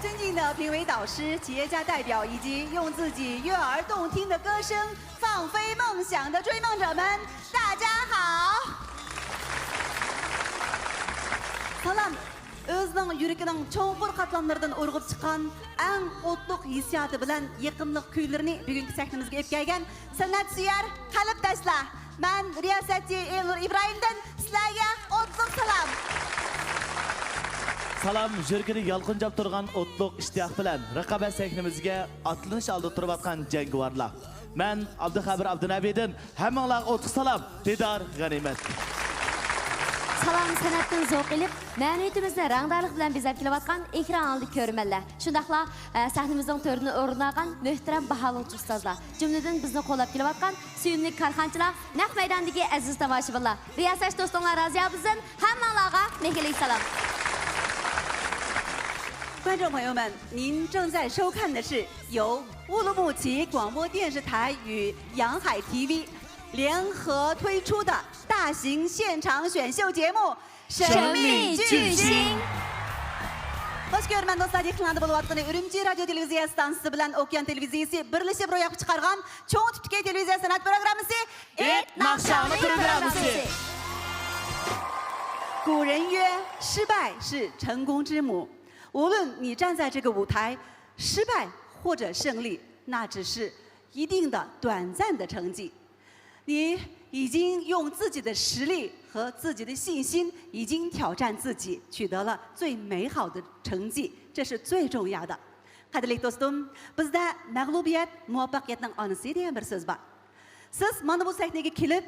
尊敬的评委导师、企业家代表以及用自己悦耳动听的歌声放飞梦想的追梦者们，大家好。Salam. Özünün yüreğinin çoğunqur katlamlarından urğup çıkan en otluk hissiyatı bilen yakınlık kuylarını bugünkü sahnimizge ep kelgen sanatsuyer qalbdoshlar. Ben riyosatchi Elnur İbrahim'den sizlarga otluk salam. Salam, jürgini yalqınjap turgan otluk iştiyaq bilen raqabat sahnimizge atlanish aldı turib atqan jangivorlar. Men Abduxabir Abdunabiydan hammanglarga otluk salam, Didar G'animat. Salam sanatdan zevk elib, ma'naviyatimizni rangdorlik bilan bezab kelayotgan ekran oldi ko'rmanlar. Shundaqla sahnimizning to'rini o'rnagan muhtaram baholovchi ustozlar, jumladan bizni qo'llab kelayotgan suyimli korxonchilar, naq maydondagi aziz tomoshabinlar, riyosat do'stlar raziyabizdan hammanglarga mehrli salom. 观众朋友们，您正在收看的是由乌鲁木齐广播电视台与洋海 TV 联合推出的大型现场选秀节目《神秘巨星》。Hoş görmen dostlar, yıkılandı bulup atqını Ürümçi Radyo Televizya Stansısı bilen Okyan Televiziyası birleşip ro'yobga chiqargan cho'ng tipdagi televiziya sanat programmasi Et Naqshoni programmasi. 古人曰：“失败是成功之母。”无论你站在这个舞台，失败或者胜利，那只是一定的短暂的成绩。你已经用自己的实力和自己的信心，已经挑战自己，取得了最美好的成绩，这是最重要的。Qadrli do'stim, bizda mag'lubiyat muvaffaqiyatning onasi degan bir so'z bor. Siz mana bu sahnaga kelib,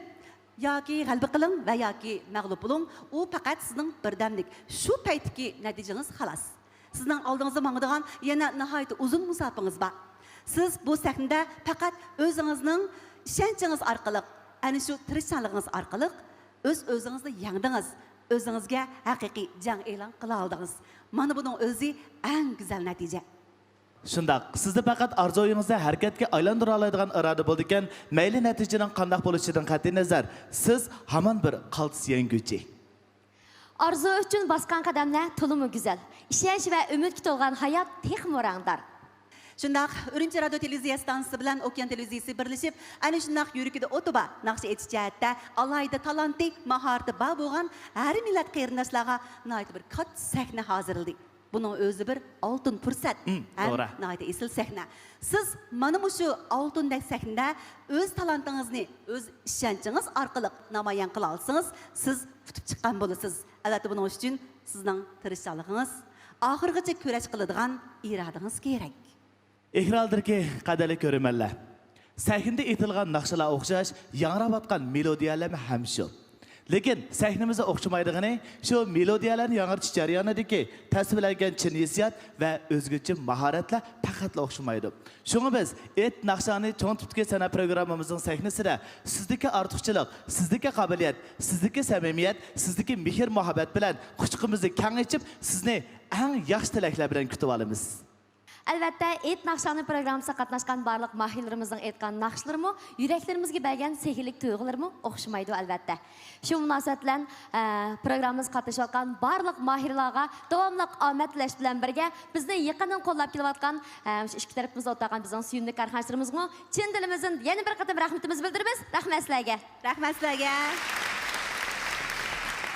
yoki g'alaba qiling va yoki mag'lub bo'ling, u faqat sizning birdamlik, shu paytdagi natijangiz xolos. Sizning oldingizda mangadigan yana nihoyat uzun musofangiz bor. Siz bu sahnada faqat o'zingizning ishonchingiz orqali, ana shu tirishchanligingiz orqali o'zingizni yangdingiz, o'zingizga haqiqiy jang e'lon qila oldingiz. Mana buning o'zi eng go'zal natija. Shundaq, sizni faqat orzuingizni harakatga aylantira oladigan iroda bo'ldi ekan, mayli natijaning qanday bo'lishidan qat'iy nazar, siz hamon bir qaltis yenguvchi. Arzu uchun bosgan qadamlar to'limi go'zal. Ishonch va umidga to'lgan hayot texmi rangdor. Shundaq, Ürümçi Radyo Televizya Stansısı bilan Okyan Televiziyasi birleşip, ana shundaq yuragida o'tiba naqsh etish jihatda alohida talanti, mahorati bor bo'lgan har millat qarindoshlarga nihoyat bir katta sahna hozirladik. Bunun o'zi bir oltin fursat. To'g'ri. Nihoyat esil sahna. Siz mana shu oltindek sahnada o'z talantingizni, o'z ishonchingiz orqali namoyon qila olsangiz, siz tutib chiqqan bo'lasiz. Albatta buning uchun sizning tirishchiligingiz, oxirgacha kurash qiladigan irodangiz kerak. Ekraldirki, qadrli ko'rmanlar. Sahnada aytilgan naqshalar o'xshash, yangrab atgan melodiyalar ham shu. Lekin sahnimizda o'xshamaydigani shu melodiyalarni yangritish jarayonidagi tasvirlangan chin hissiyat va o'zgacha mahoratlar faqatla o'xshamaydi. Shunga biz Et Naqshoni cho'ng tipdagi san'at programmamizning sahnasida sizdagi ortiqchilik, sizdagi qobiliyat, sizdagi samimiyat, sizdagi mehr muhabbat bilan quchqimizni kang ichib, sizni eng yaxshi tilaklar bilan kutib olamiz. Albatta, Et Naqshoni programmasida qatnashgan barliq mahirlarimizning aytgan naqshlarimi, yuraklarımizga bergan sehrli tuyg'ularimi o'xshamaydi albatta. Shu munosabat bilan programmamizga qatnashayotgan barliq mahirlarga davomli omad tilash bilan birga bizni yaqindan qo'llab kelayotgan ikki tarafimizda o'tirgan bizning suyimli korxonchilarimizga chin dilimizdan yana bir qatam rahmatimizni bildiramiz. Rahmat sizlarga. Rahmat sizlarga.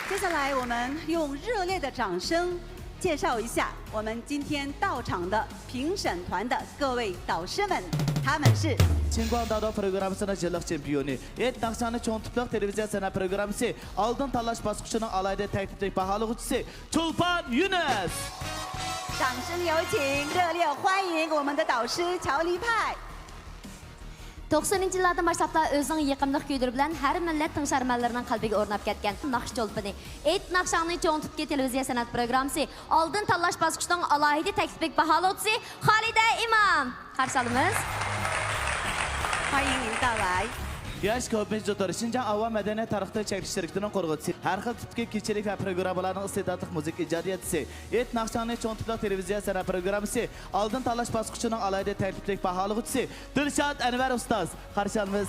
接下来我们用热烈的掌声介绍一下我们今天到场的评审团的各位导师们，他们是 Chingguang Dado programmasining yillik chempioni, Et Naqshoni cho'ng tipli televiziya san'at programmasi, oldin tanlash bosqichining alayda taklifli baholovchisi Chulpan Yunus. 掌声有请，热烈欢迎我们的导师乔黎派。 90-cı yıllardan başlapla özünün yıqımlıq güydürü bilən hər millət tınşarmanlarının qalbiga o'rnab ketgan Naqsh Chulpani. Et Naqshoni cho'ng tipdagi televiziya san'at programmasi, oldin tanlash bosqichining alohida taklifli baholovchisi Xolida Imom. Qarshi olamiz. 欢迎您到来。 Yaş ko'pincha do'stlar, Xinjiang Avval madaniyat tarixida chekishtirikning qo'rg'uvchisi, har xil tipdagi kechilik va programmalarning iste'dodli muzik ijodiyatchisi, Et Naqshoni cho'ng tipli televiziya san'at programmasi, oldin tanlash bosqichining alohida taklifli baholovchisi Dilshod Anvar ustoz. Qarshi olamiz.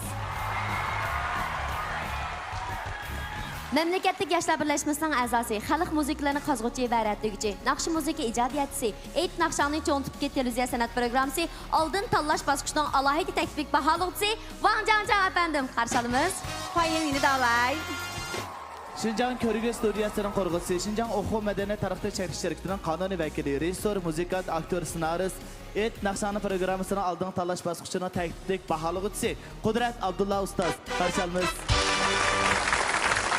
Memleketlik Yaşlar Birleşmesi'nin a'zosi, xalq musiqalarini qozg'uvchi va ratlayguchi, naqshi musiqa ijodiyatchisi, Eid naqshlarni cho'ntibga televiziya san'at programmasi, oldin tanlash bosqichining alohida taklif baholovchisi Wang Jianjiang efendim qarshi olamiz. 欢迎您的到来。 Şinjan Körgü Studiyası'nın korkusu, Şinjan Oku Medeniyet Tarafta Çekiş Şirketi'nin kanuni vekili, rejissör, muzikant, aktör, senarist, Et Nakşanı programısının aldığın talaş basqıçının təkliflik bahalıqçısı Qudret Abdullah Ustaz. Qarşı alımız.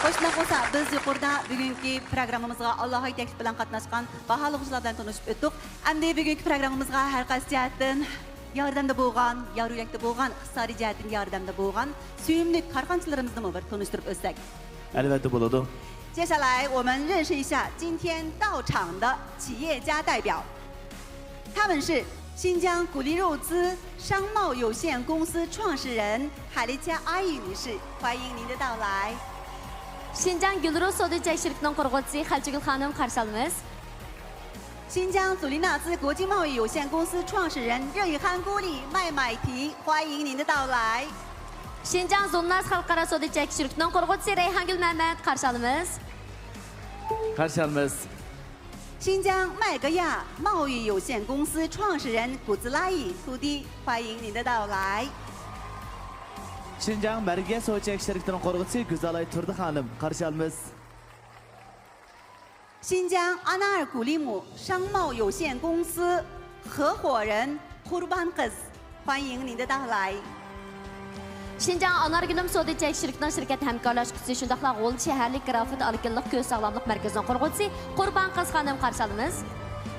Hoşuna olsa biz yuqorida bugungi programmamizga Alloh taklif bilan qatnashgan baholovchilar bilan tanishib o'tdik. Endi bugungi programmamizga har qaysi jihatdan yordamda bo'lgan, yor yurakda bo'lgan, iqtisodiy jihatdan yordamda bo'lgan suyumli korxonchilarimizni bir tanishtirib o'tsak. Elbette buludu. 接下来我们认识一下今天到场的企业家代表，他们是新疆古力肉资商贸有限公司创始人海丽佳阿姨女士，欢迎您的到来。 Şinjan Gülru Soducak Şirketi'nin qurg'uvchisi Xalchigul xonim qarshi olamiz. 新疆祖丽纳兹国际贸易有限公司创始人热雨涵姑里麦买提，欢迎您的到来。 Şinjan Zonnaz Xalqaro Soducak Şirketi'nin qurg'uvchisi Rayhangul Mehmet qarshi olamiz. Qarşı alımız. 新疆麦格亚贸易有限公司创始人古兹拉伊图迪，欢迎您的到来。 Şinjan Merge Soğuçak Şirketi'nin korkusu Güzalay Turdi Hanım. Qarşı alımız. 新疆阿纳尔古利姆商贸有限公司合伙人Kurban Kız，欢迎您的到来。 Şinjan Anargülüm Soducak Şirketi'nin şirket hamkorlashuvchisi shundaqla G'o'l shaharlik grafit alkinlik ko'z sog'lomlik markazining qurg'uvchisi Qurban Qiz xonim qarshi olamiz.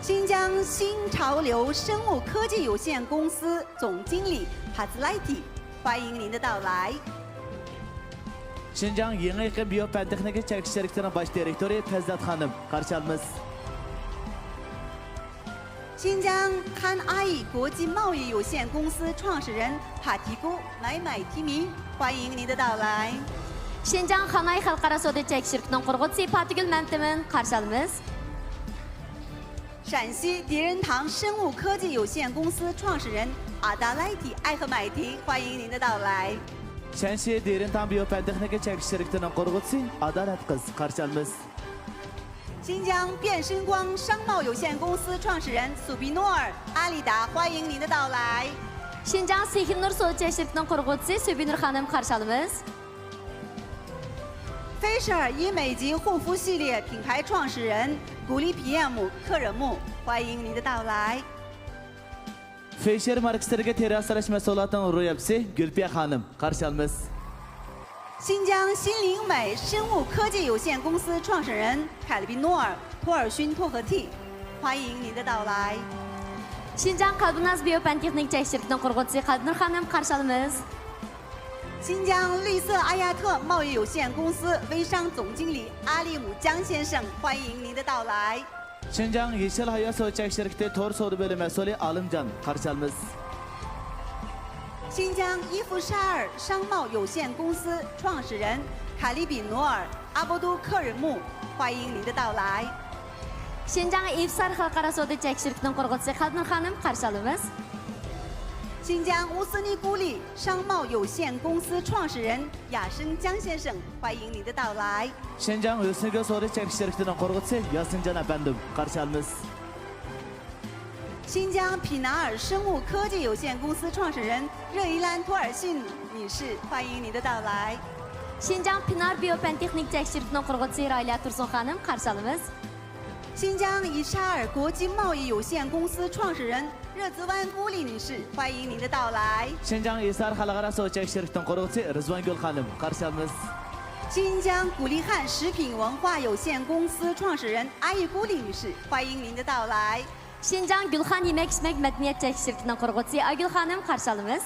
新疆新潮流生物科技有限公司总经理帕兹莱蒂，欢迎您的到来。 Şinjan Yeni Iqlim Biyofentexnika Çekiş Şirketi'nin baş direktörü Pezzat Hanım. Qarşı alımız. 新疆康阿姨国际贸易有限公司创始人帕提姑买买提米，欢迎您的到来。 Şinjan Xanay Xalqaro Soducak Şirketi'nin qurg'uvchisi Patigul Mantimin qarshi olamiz. 陕西狄仁堂生物科技有限公司创始人阿达莱提艾赫买提，欢迎您的到来。 Şenşi Derintan Biyofentexnika Çekiş Şirketi'nin korkusu Adalet Kız. Qarşı alımız. 新疆变身光商贸有限公司创始人苏比诺尔阿里达，欢迎您的到来。 Şinjan Sehinur Soducak Şirketi'nin qurg'uvchisi Subinur xonim qarshi olamiz. 菲舍尔医美及护肤系列品牌创始人古力皮亚姆克忍木，欢迎您的到来。 Fisher Marks'taki terasalaş mesulatının rüyapsi Gülpiye Hanım. Qarşı alımız. 新疆新灵美生物科技有限公司创始人凯利宾诺尔托尔勋托和蒂，欢迎您的到来。 Şinjan Qalbinaz Biofentexnika Şirketi'nin qurg'uvchisi Qalbinur xonim qarshi olamiz. 新疆绿色阿亚特贸易有限公司微商总经理阿利姆江先生，欢迎您的到来。 Şinjan Yeşil Hayat Soğuçak Şirketi Tor Soğudu Bölümü Mesulü Alımcan. Qarşı alımız. 新疆伊夫沙尔商贸有限公司创始人卡利比努尔阿波都克忍木，欢迎您的到来。 Şinjan Ifsar Xalqaro Soducak Şirketi'nin qurg'uvchisi Qalbinur xonim qarshi olamiz. 新疆乌斯尼孤立商贸有限公司创始人雅生江先生，欢迎您的到来。 Şinjan Hüsnügöl Soğudu Çekiş Şirketi'nin korkusu Yasincan efendim. Qarşı alımız. 新疆匹拿尔生物科技有限公司创始人热依兰托尔逊女士，欢迎您的到来。 Şinjan Pinar Biofentexnika Şirketi'nin qurg'uvchisi Rayla Tursun xonim qarshi olamiz. 新疆伊沙尔国际贸易有限公司创始人热兹湾孤立女士，欢迎您的到来。 Şinjan İsar Xalqaro Soğuçak Şirketi'nin korkusu Rızvan Gül Hanım. Qarşı alımız. 新疆古力汉食品文化有限公司创始人阿依孤立女士，欢迎您的到来。 Şinjan Gulxan Yemek İçmek Madaniyat Çekiş Şirketi'nin qurg'uvchisi Aygul xonim qarshi olamiz.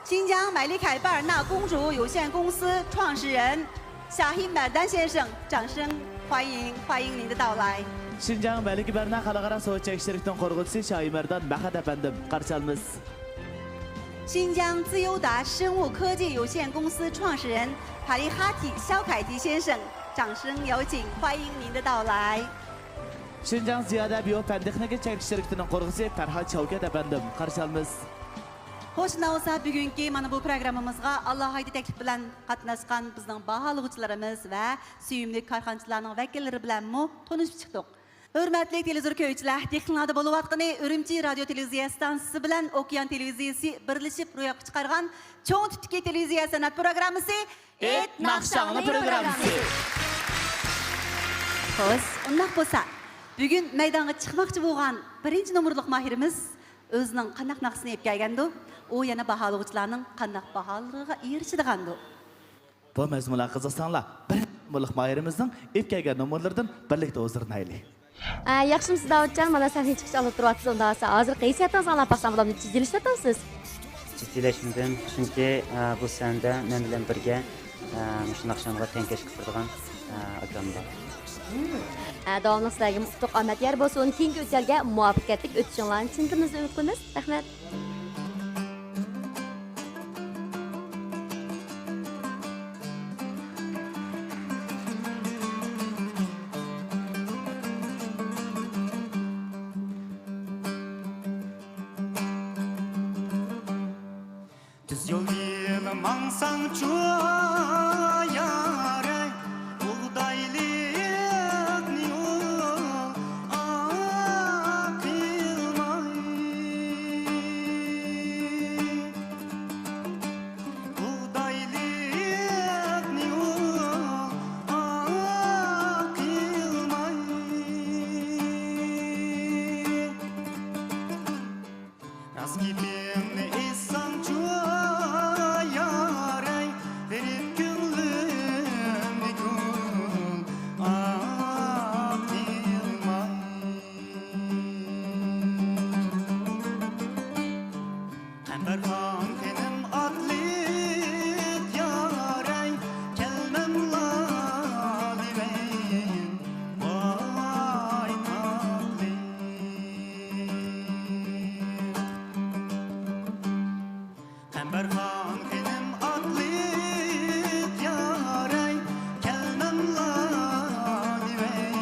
新疆买丽凯巴尔纳公主有限公司创始人夏希买丹先生，掌声欢迎，欢迎您的到来。 Şinjan Meliki Berna Xalqaro Soğuçak Şirketi'nin korkusu Şahi Merdan Mehmet efendim. Qarşı alımız. 新疆自由达生物科技有限公司创始人帕利哈提肖凯迪先生，掌声有请，欢迎您的到来。 Şinjan Ziyade Biyofentexnika Çekiş Şirketi'nin korkusu Ferhat Şavket efendim. Qarşı alımız. Xo'sh, Nausa bugungi mana bu programmamizga alohida taklif bilan qatnashgan bizning baholovchilarimiz va suyumli korxonchilarning vakillari bilan tanishib chiqdik. Hurmatli televizor ko'ruvchilar, texnikada bo'layotgan Urumchi radio televiziya stansiyasi bilan Okean televiziyasi birlashib ro'yobga chiqargan cho'ng tutki televiziya san'at programmasi Et Naqshani programmasi. Xo'sh, undaq bo'lsa, bugun maydonga chiqmoqchi bo'lgan birinchi nomerlik mahirimiz o'zining qanday naqsini yeb kelgandi, u yana baholovchilarning qanday baholariga erishadigandir. Bu mazmunlar qiziqsanlar, bir nomerlik mahirimizning ep kelgan nomerlardan birlikda o'zirnaylik. Yaxshimisiz Davudjon, mana sahnaga chiqish olib turyapsiz. Unda hozir qaysiyatingizni anglab baxsam bo'ladimi? Jiddiylashyapsiz? Jiddiylaşmadim, chunki bu sanda men bilan birga shu naqshamga tenkash qilib turgan akam bor. Davomli sizlarga utuq omad yor bo'lsin. Keyingi o'tkalga muvaffaqiyatli o'tishinglarni chin dilimizdan umid qilamiz. Rahmat. Düz yol yılı mansan yare buğdaylık yol akılmay buğdaylık yol akılmay Raz gibimni insan yare verip gönlümü gül akılmay Qambarxon kenim atlit yare kelmem lalibeyn vay tatlı Qambarxon kenim atlit yare kelmem lalibeyn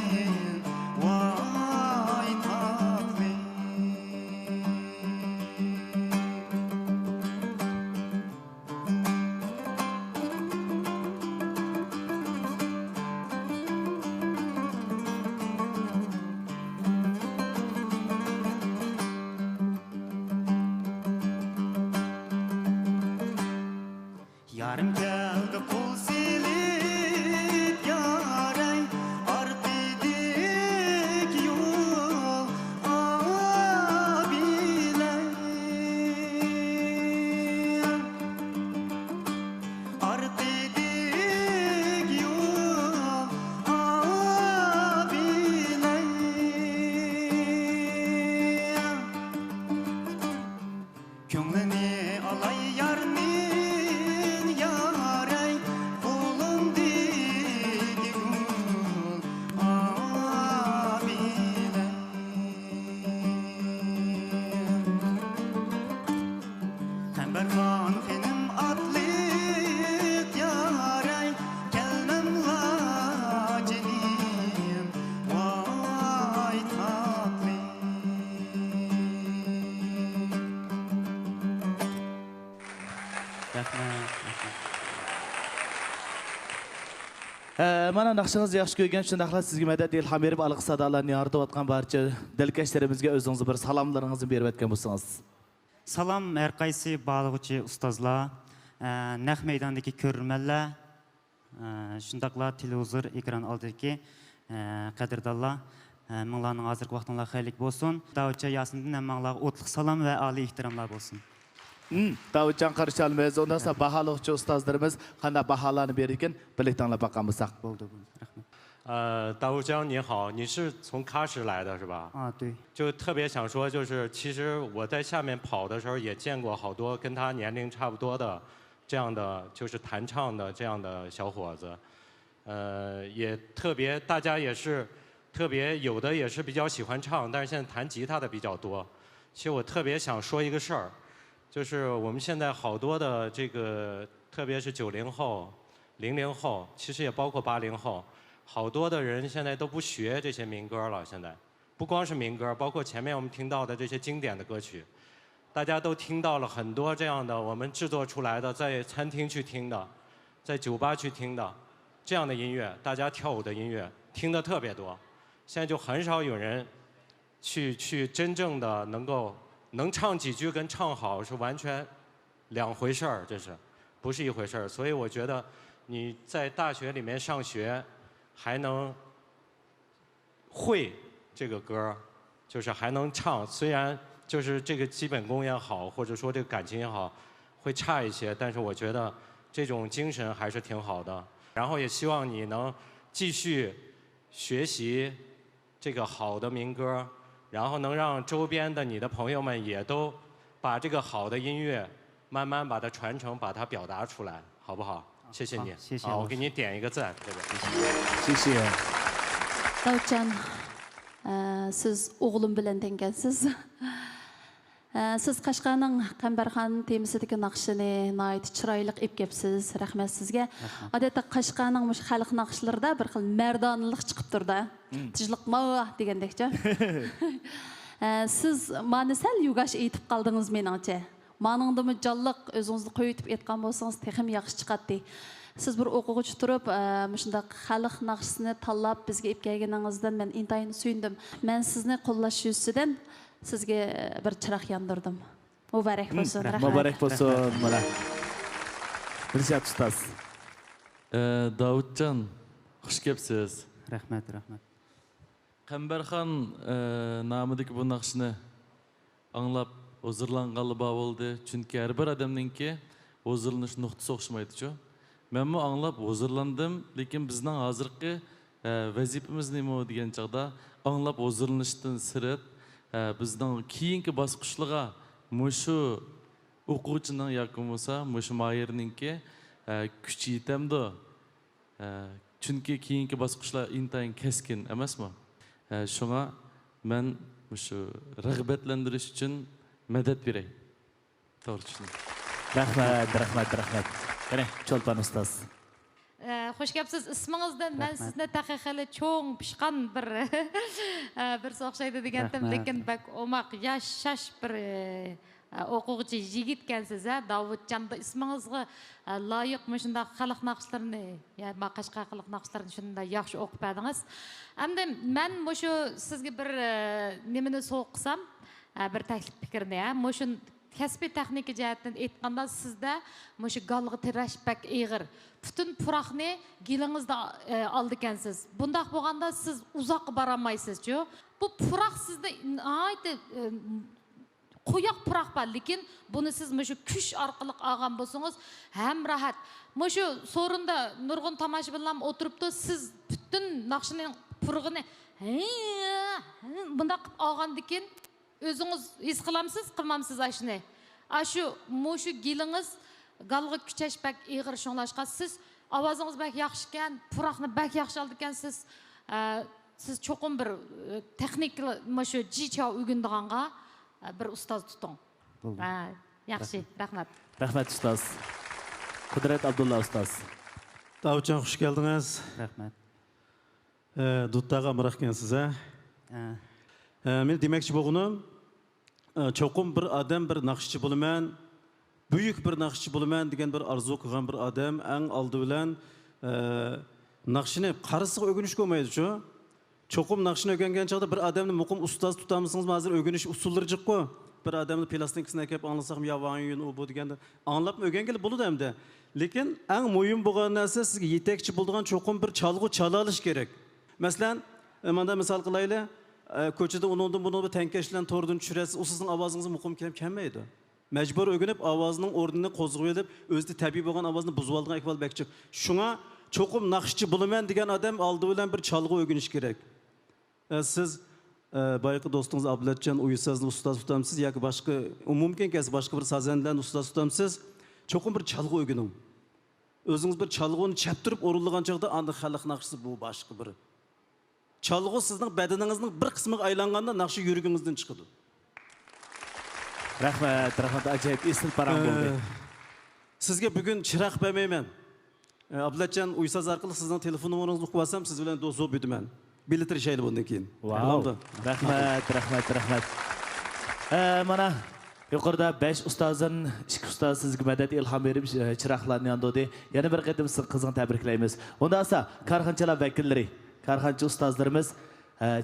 vay tatlı Yarım geldi kul silip yare artidik yol abiler artidik yol abiler Köngülni alay yarnin yaray Kulun digi gul abile Qambarxon kenim atlit yaray Kelmem lacinim vay tatlı Mana naqshingizni yaxshi ko'rgan shundaqla sizga madad ilhom berib, alqi sadolarni yoritayotgan barcha dilkashlarimizga o'zingizni bir salomlaringizni berib o'tgan bo'lsangiz. Salam her qaysi bağlıqçı ustazlar, naq meydandaki körürmenler, şundaqla televizor ekran aldaki qadrdonlar, minglarning hozirgi vaqtinglar xayrlik bo'lsin. Davudjon Yasindan hammalarga o'tliq salom va oliy ehtiromlar bo'lsin. Davudjon Qarışalmaz, ondan sonra baholovchi ustozlarimiz qanday baholarni berar ekan, birlikda anglab boqamiz. Bo'ldi, rahmat.大吴江你好，你是从喀什来的是吧？对。就特别想说，就是其实我在下面跑的时候也见过好多跟他年龄差不多的这样的就是弹唱的这样的小伙子，也特别大家也是特别有的也是比较喜欢唱，但是现在弹吉他的比较多。其实我特别想说一个事儿，就是我们现在好多的这个，特别是90后、00后，其实也包括80后。好多的人现在都不学这些民歌了，现在不光是民歌，包括前面我们听到的这些经典的歌曲，大家都听到了很多这样的我们制作出来的，在餐厅去听的，在酒吧去听的这样的音乐，大家跳舞的音乐听的特别多。现在就很少有人去真正的能唱几句跟唱好是完全两回事儿，这是不是一回事儿？所以我觉得你在大学里面上学还能会这个歌，就是还能唱，虽然就是这个基本功也好，或者说这个感情也好，会差一些，但是我觉得这种精神还是挺好的。然后也希望你能继续学习这个好的民歌，然后能让周边的你的朋友们也都把这个好的音乐慢慢把它传承，把它表达出来，好不好？谢谢你。谢谢好，我老师给你点一个赞，这个。谢谢。 Davutcan, siz o'g'lim bilan tengsiz. Siz Qashqarning Qambarxon temisidagi naqshini nihoyat chiroyli ib kepsiz. Rahmat sizga. Odatda Qashqarning mush xalq naqshlarida bir xil mardonlik chiqib turdi. Tijliq mavah degandekcha. Siz mani sal yugash aytib qoldingiz meningcha. Maningdimi jonliq o'zingizni qo'yib aytgan bo'lsangiz texim yaxshi chiqadi. Siz bir o'quvchi turib, shunday xalq naqshisini tanlab bizga ib kelganingizdan men intayin suyundim. Men sizni qo'llash yuzidan sizga bir chiroq yondirdim. Muborak bo'lsin. Muborak bo'lsin. Mana. Dilshod ustoz. Davutcan, xush kelibsiz. Rahmat, rahmat. Qambarxon nomidagi bu naqshni anglab huzurlanganli bo'ldi. Chunki har bir odamningki huzurlanish nuqtasi o'xshamaydi-ku. Men bu anglab huzurlandim, lekin bizning hozirgi vazifamiz nima degan chaqda anglab huzurlanishdan sirib bizning keyingi bosqichlarga mushu o'quvchining yoki bo'lsa mushu moyirningki kuchi yetamdi. Chunki keyingi bosqichlar intayin keskin emasmi? Shunga men mushu rag'batlantirish uchun madad beray. To'g'ri tushundim. Rahmat. Qani, Cho'lpon ustoz. Xush kelibsiz. Ismingizdan men sizni taqiqali cho'ng pishqan bir o'xshaydi degandim, lekin bak omaq yashash bir o'quvchi yigitkansiz, Davutjon. Ismingizga loyiq shunday xalq naqshlarini, ya'ni Qashqar xalq naqshlarini shunday yaxshi o'qib berdingiz. Endi men shu sizga bir nimani so'qsam, bir taklif fikrni, shu kasbiy texnika jihatdan aytganda sizda shu galg'i tirash bak ig'ir. Bütün puraqni gilingizda oldi ekansiz. Bundaq bo'lganda siz uzoqqa bora olmaysiz-ku. Bu puraq sizda aytdi qo'yoq puraq bor, lekin buni siz shu kuch orqali olgan bo'lsangiz ham rahat. Shu so'rinda nurg'un tomoshabinlar o'tiribdi, siz bütün naqshining purug'ini bundaq qilib olgandan keyin o'zingiz his qilamsiz, qilmamsiz ashuni. Shu gilingiz galg'i kuchash bak ig'ir shunglashqa siz ovozingiz bak yaxshi ekan, puraqni bak yaxshi oldi ekansiz. Siz cho'qim bir texnik shu jicha o'rgandiganga bir ustoz tuting. Yaxshi, rahmat. Rahmat ustoz. Qudrat Abdulla ustoz. Davutcan, xush keldingiz. Rahmat. Duttaga amroq ekansiz, men demoqchi bo'lganim, cho'qim bir odam bir naqshchi bo'laman, buyuk bir naqshchi bo'laman degan bir orzu qilgan bir odam eng oldi bilan naqshini qarisiga o'rganishga bo'lmaydi-ku. Cho'qim naqshini o'rgangan chog'da bir odamni muqim ustoz tutamisiz, hozir o'rganish usullari jiqku. Bir odamni plastinkasini kelib anglasam, yavayin u bu deganda anglab o'rgangili bo'ladi hamda. Lekin eng muhim bo'lgan narsa sizga yetakchi bo'ladigan cho'qim bir chalg'u chala olish kerak. Masalan, menda misol qilaylik, ko'chada undan buni tankashlan to'rdan tushirasiz, u sizning ovozingizni muqim kelmaydi. Majbur o'rganib ovozining o'rnini qo'zg'ab olib, o'zida tabiiy bo'lgan ovozni buzib olgan Iqbol Bakchi. Shunga cho'qim naqshchi bo'laman degan odam oldi bilan bir chalg'u o'rganish kerak. Siz boyaqi do'stingiz Abdullajon Uysazni ustoz tutamsiz yoki boshqa mumkinki boshqa bir sazandan ustoz tutamsiz, cho'qim bir chalg'u o'rganing. O'zingiz bir chalg'uni chaptirib o'rinlagan chog'da andi xalq naqshisi bu boshqa bir. Chalg'u sizning badaningizning bir qismiga aylanganda naqshi yuragingizdan chiqadi. Rahmat, ajoyib esl param bo'ldi. Sizga bugun chiroq bermayman. Abdullajon Uysaz orqali sizning telefon nomeringizni o'qib olsam, siz bilan do'st bo'laman. Bildirishayli bundan keyin. Rahmat. Mana Yuqorida 5 ustozdan 2 ustoz sizga madad ilhom berib chiroqlarni yondirdi. Yana bir qatim sizni qizg'in tabriklaymiz. Unda esa korxonchilar vakillari, korxonchi ustozlarimiz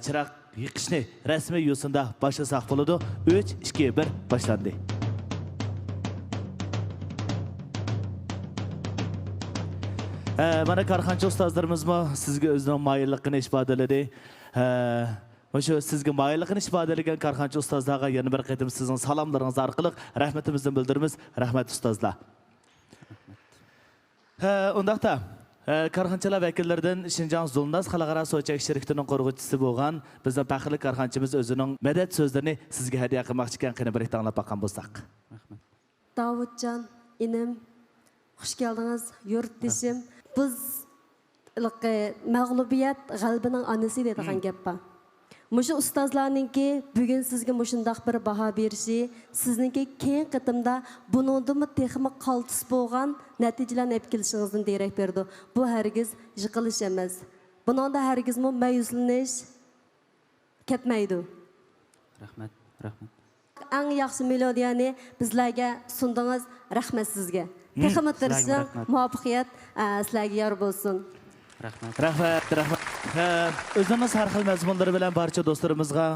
chiroq yiqishni rasmiy yo'sinda boshlasak bo'ladi. 3, 2, 1 boshlandi. Mana korxonchi ustozlarimizmi sizga o'zining moyilligini ifodaladi. O'sha sizga moyilligini ifodalagan korxonchi ustozlarga yana bir qatim sizning salomlaringiz orqali rahmatimizni bildiramiz. Rahmat ustozlar. Undaqda korxonchilar vakillaridan Shinjang Zulnaz xalqaro so'chak shirkatining qo'rg'uvchisi bo'lgan bizning faxrli korxonchimiz o'zining madad so'zlarini sizga hadya qilmoqchi ekan. Qani bir tanlab boqqan bo'lsak. Davudjon, inim, xush keldingiz. Yurtdoshim, biz mag'lubiyat g'albining onasi deydigan gap bor. Mushu ustozlarninki bugun sizga mushundaq bir baho berishi, sizningki keyin qitimda buningdimi texmi qaltis bo'lgan natijalarni olib kelishingizdan derak berdi. Bu hargiz yiqilish emas. Buningda hargizmi ma'yuslanish ketmaydi. Rahmat. Eng yaxshi melodiyani bizlarga sundingiz. Rahmat sizga. Texmi tirishing, muvaffaqiyat sizlarga yor bo'lsin. Rahmat. O'zimiz har xil mazmunlar bilan barcha do'stlarimizga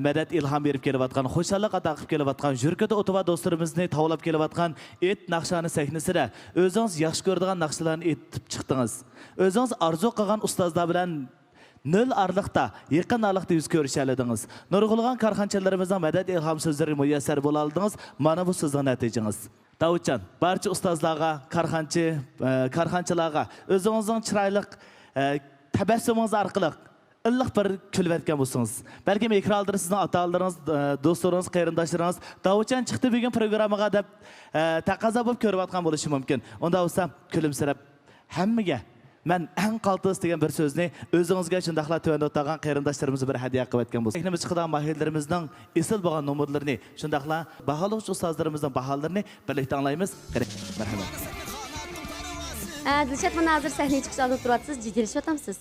madad ilhom berib kelayotgan, xo'shallik ato qilib kelayotgan, yurkada o'tib do'stlarimizni tavlab kelayotgan et naqshani sahnasida o'zingiz yaxshi ko'radigan naqshlarni etib chiqdingiz. O'zingiz orzu qilgan ustozlar bilan nol arliqda, yaqin arliqda yuz ko'rishaladingiz. Nurg'ulg'an korxonchilarimizning madad ilhom so'zlari muyassar bo'la oldingiz. Mana bu sizning natijangiz. Davudjon, barcha ustozlarga, korxonchilarga o'zingizning chiroyli tabassumingiz orqali illiq bir kulib o'tgan bo'lsangiz. Balki ekranlarda sizning ota-onalaringiz, do'stlaringiz, qarindoshlaringiz Davudjon chiqdi bugun programmaga deb taqozo bo'lib ko'rayotgan bo'lishi mumkin. Unda bo'lsa kulimsirab hammaga men eng qaltis degan bir so'zni o'zingizga shundaqla tuvanda o'tgan qarindoshlarimiz bir hadya qilib o'tgan bo'lsa. Sahnamiz chiqadigan mahirlarimizning esil bo'lgan nomerlarini, shundaqla baholovchi ustozlarimizning baholarini birlikda anglaymiz. Marhamat. Dilshod mana hozir sahnaga chiqish olib turasiz, jiddiylashyapsiz.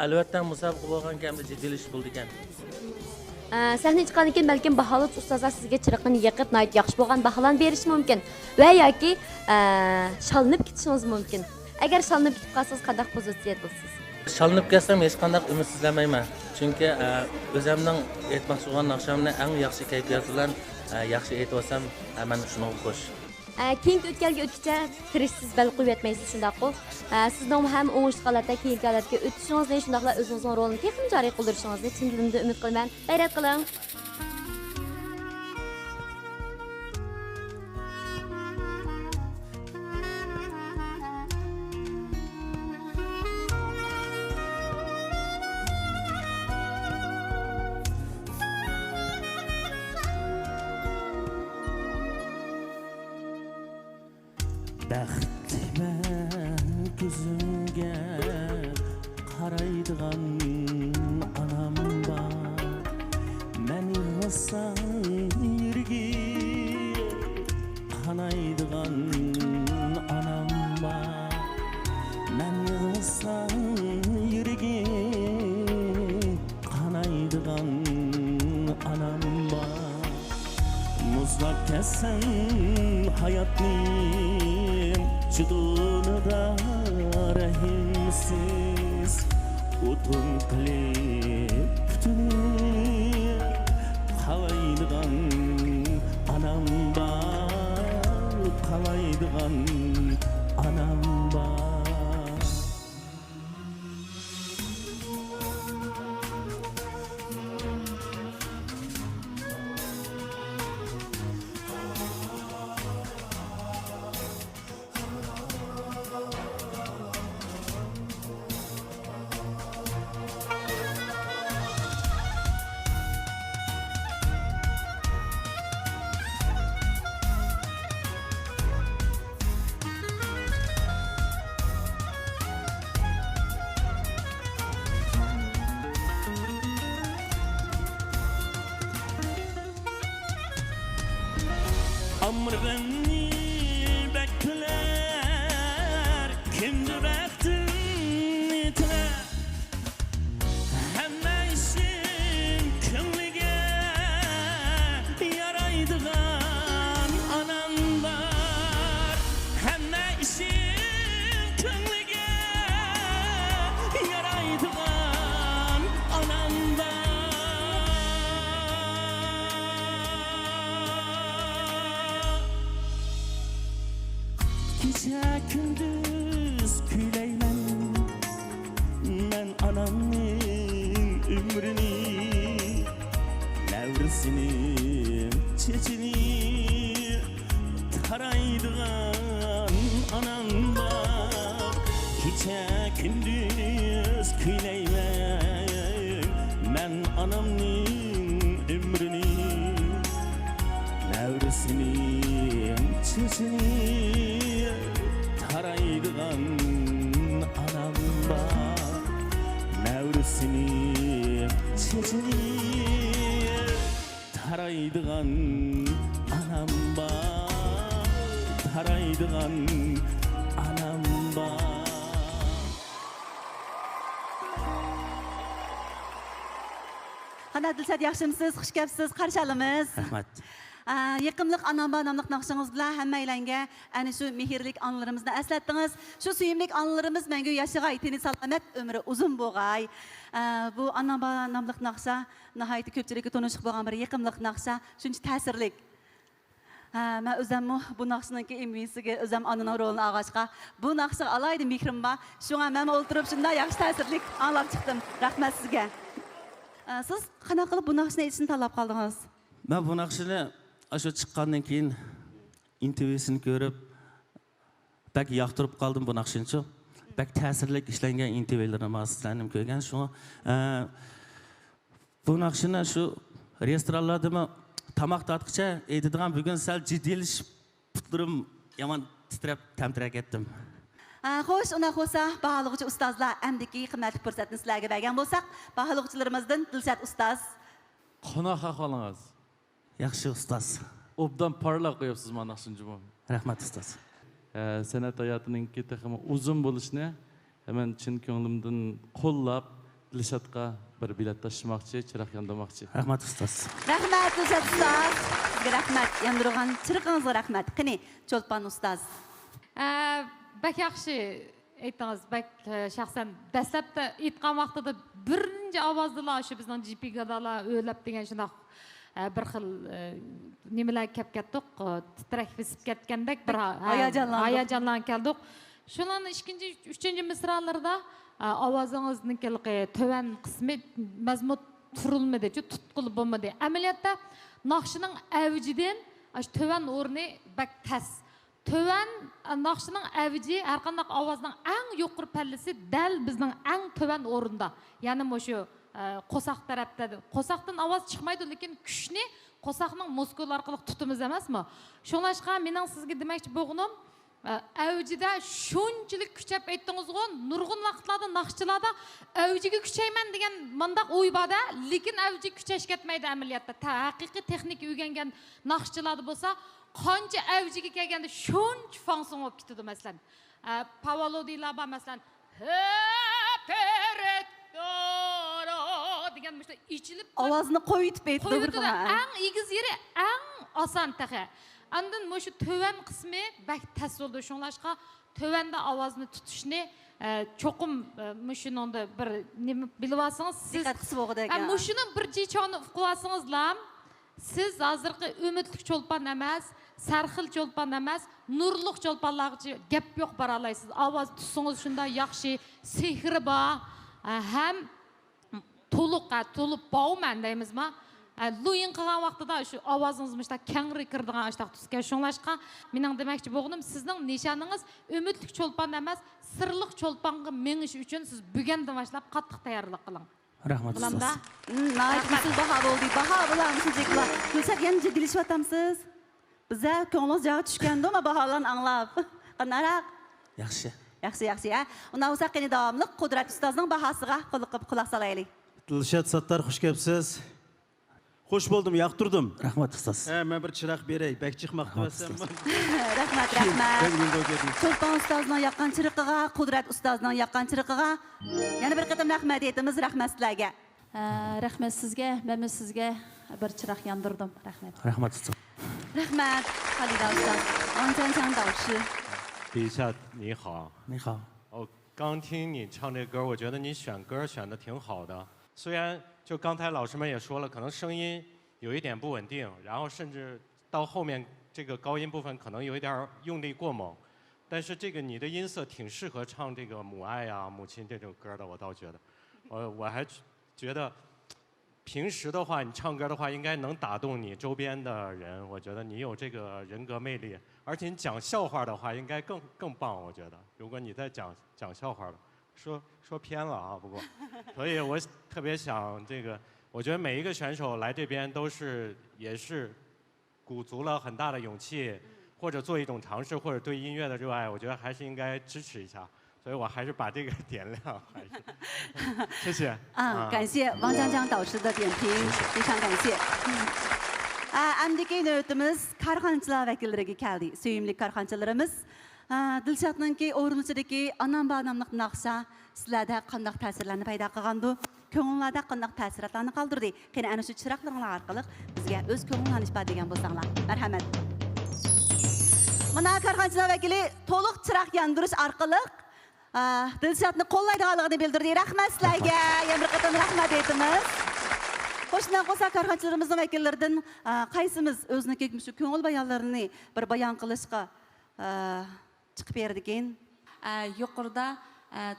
Albatta musobaqa bo'lgan kamda jiddiylashish bo'ldi ekan. Sahnaga chiqqandan keyin balkim baholovchi ustozlar sizga chiroqni yoqib, nayt yaxshi bo'lgan baholarni berishi mumkin va yoki shalinib ketishingiz mumkin. Agar shalinib ketib qolsangiz, qanday pozitsiyada bo'lasiz? Shalinib ketsam hech qanday umidsizlanmayman. Chunki o'zimning aytmoqchi bo'lgan naqshamni eng yaxshi kayfiyat bilan yaxshi aytib olsam, mana shunga xush. Keyingi o'tganga o'tkicha tirishsiz bal qo'yib yetmaysiz shundaqmi? Sizning ham o'ngishli holatda keyingi holatga o'tishingizni, shundaqla o'zingizning rolni texnik joriy qildirishingizni chin dilimdan umid qilaman. G'ayrat qiling. Baxtliman ko'zimga qaraydigan onam bor. Men yig'lasam yuragi qanaydigan onam bor. Men yig'lasam yuragi qanaydigan onam bor. Muzlab ketsam hayotni Çudunada rahimsiz Utun qilib putini Qalaydigan anam bor Qalaydigan anam bor gece gündüz küyleymen men anamning ömrünü nevresinin çizini taraydıgan anam var nevresinin çizini taraydıgan anam var taraydıgan anam var. Qanday Dilshod, yaxshimisiz? Xush kelibsiz. Qarshi olamiz. Rahmat. Yaqimliq Anamba nomli naqshingiz bilan hammanglarga ana shu mehrlik onlarimizni eslatdingiz. Shu suyimlik onlarimiz mangu yashag'ay, tini salomat, umri uzun bo'lg'ay. Bu Anamba nomli naqsha nihoyatda ko'pchilikka tanishib bo'lgan bir yaqimliq naqsha, shuncha ta'sirli. Men o'zim bu naqshniki emisiga o'zim onaning rolini olg'achqa bu naqshga alaydi mehrim bor. Shunga men o'tirib shunday yaxshi ta'sirli anglab chiqdim. Rahmat sizga. Siz qanaqa qilib bu naqshni aytishni tanlab qoldingiz? Ben bu naqshini shu chiqqandan keyin intervyusini ko'rib bak yoqtirib qoldim bu naqshinchi. Bak ta'sirli ishlangan intervyularni sizlarni ko'rgan shu bu naqshini shu restoranlarda tamoq tatqicha aytadigan bugun sal jiddiylashiib putlarim yomon titrab tamtirab ketdim. Xo'sh, unda bo'lsa, baholovchi ustozlar amdiki qimmatli fursatni sizlarga bergan bo'lsak, baholovchilarimizdan Dilshod ustoz. Qanaqa ahvolingiz? Yaxshi ustoz. Obdan parlaq qo'yapsiz mana shuncha. Rahmat ustoz. San'at hayotininki texmi uzun bo'lishni hemen chin ko'nglimdan qo'llab Dilshodga bir bilet tashimoqchi, chiroq yondirmoqchi. Rahmat ustoz. Rahmat Dilshod ustoz. Sizga rahmat. Yondirgan chiriqingizga rahmat. Qani, Cho'lpon ustoz. Bak yaxshi aytdingiz. Bak shaxsan dastlabda aytgan vaqtida birinchi ovozdalar shu bizning GPGdalar o'ylab degan shunday bir xil nimalar kelib ketdik, titrak bisib ketgandek bir hayajonlanib keldik. Shularning ikkinchi, uchinchi misralarida ovozingizningki to'van qismi mazmun turilmadi, tutqul bo'lmadi. Amaliyotda naqshining avjidan to'van o'rni bak tas. Töven naqshining avji har qanday ovozning eng yuqori pallasi dal bizning eng töven o'rinda. Ya'ni shu qo'saq tarafda. Qo'saqdan ovoz chiqmaydi, lekin kuchni qo'saqning muskul orqali tutimiz emasmi? Shunlashqa mening sizga demoqchi bo'lganim, avjida shunchalik kuchab aytdingiz-ku, nurg'un vaqtlarda naqshchilarda avjiga kuchayman degan mandaq o'y borda, lekin avji kuchash ketmaydi amaliyotda. Haqiqiy texnika o'rgangan naqshchilarda bo'lsa, qancha avjiga kelganda shuncha fonksiyon bo'lib ketadi masalan. Pavolodilar bor masalan. Degan mishda ichilib ovozni qo'yib aytdi bir xil. Eng egiz yeri eng oson taqa. Andan shu to'van qismi bak tasvolda shunlashqa tövanda ovozni tutishni cho'qim shuningda bir nima bilib olsangiz siz diqqat qilib o'qidigan. Shuni bir jichoni uqlasangizlar siz hozirgi umidlik cho'lpon emas, sarxil cho'lpon emas, nurliq cho'lponlarga gap yo'q bora olasiz. Ovoz tutsangiz shunda yaxshi sehri bor, ham to'liq bowman deymizmi? Luyin qilgan vaqtida shu ovozingiz mishda kengri kirdigan ashtaq tusga shunlashqa mening demoqchi bo'lganim sizning nishoningiz umidlik cho'lpon emas, sirliq cho'lponga menish uchun siz bugundan boshlab qattiq tayyorlik qiling. Rahmat ustoz. Siz baho bo'ldi. Baho bilamsizlar. Dilshod yana jiddiylashyotamsiz. Biza ko'nglingiz joyiga tushganda baholarni anglab. Qanaqaroq? Yaxshi. Yaxshi. Undan bo'lsa qani davomli Qudrat ustozning bahosiga quloq solaylik. Dilshod Sattar, xush kelibsiz. Xo'sh bo'ldim, yoqtirdim. Rahmat ustoz. Men bir chiroq beray, bak chiqmoqda bo'lsam. Rahmat. Cho'lpon ustozning yoqqan chiriqiga, Qudrat ustozning yoqqan chiriqiga yana bir qatam rahmat aytamiz. Rahmat sizlarga. Rahmat sizga, men sizga bir chiroq yondirdim. Rahmat. Rahmat ustoz. Rahmat, Xalida ustoz. Wang导师。李夏，你好。你好。刚听你唱这歌，我觉得你选歌选的挺好的。虽然就刚才老师们也说了，可能声音有一点不稳定，然后甚至到后面这个高音部分可能有一点用力过猛，但是这个你的音色挺适合唱这个母爱呀、母亲这首歌的，我倒觉得，我还觉得平时的话，你唱歌的话应该能打动你周边的人，我觉得你有这个人格魅力，而且你讲笑话的话，应该更棒，我觉得。如果你在讲笑话的，说偏了啊，不过，所以我特别想这个，我觉得每一个选手来这边也是鼓足了很大的勇气，或者做一种尝试，或者对音乐的热爱，我觉得还是应该支持一下。所以我还是把这个点亮，还是谢谢。感谢王江江导师的点评，非常感谢。Әмдеке nöbetimiz karxançılar vekilleriga keldi. Söyümlük karxançılarımız. Dilşat'nınki Orumluchidagi Anam Banamlıq naqşa sizlarda qandaq ta'sirlarni paydo qilgandu? Ko'ngillarda qandaq ta'sirotlarni qoldirdi? Qani ana shu chiroqlaringlar orqali bizga o'z ko'ngillarni ifodagan bo'lsanglar. Marhamat. Mana karxançılar vakili to'liq chiroq yondirish orqali Dilşatni qo'llaydiganligini bildirdi. Rahmat sizlarga. Yana bir qator rahmat aytamiz. Hoşundan qo'sa karxançılarımızın vakillaridan qaysimiz o'ziniki shu ko'ngil bayonlarini bir bayon qilishga chiqib berdi ekan? Yuqorida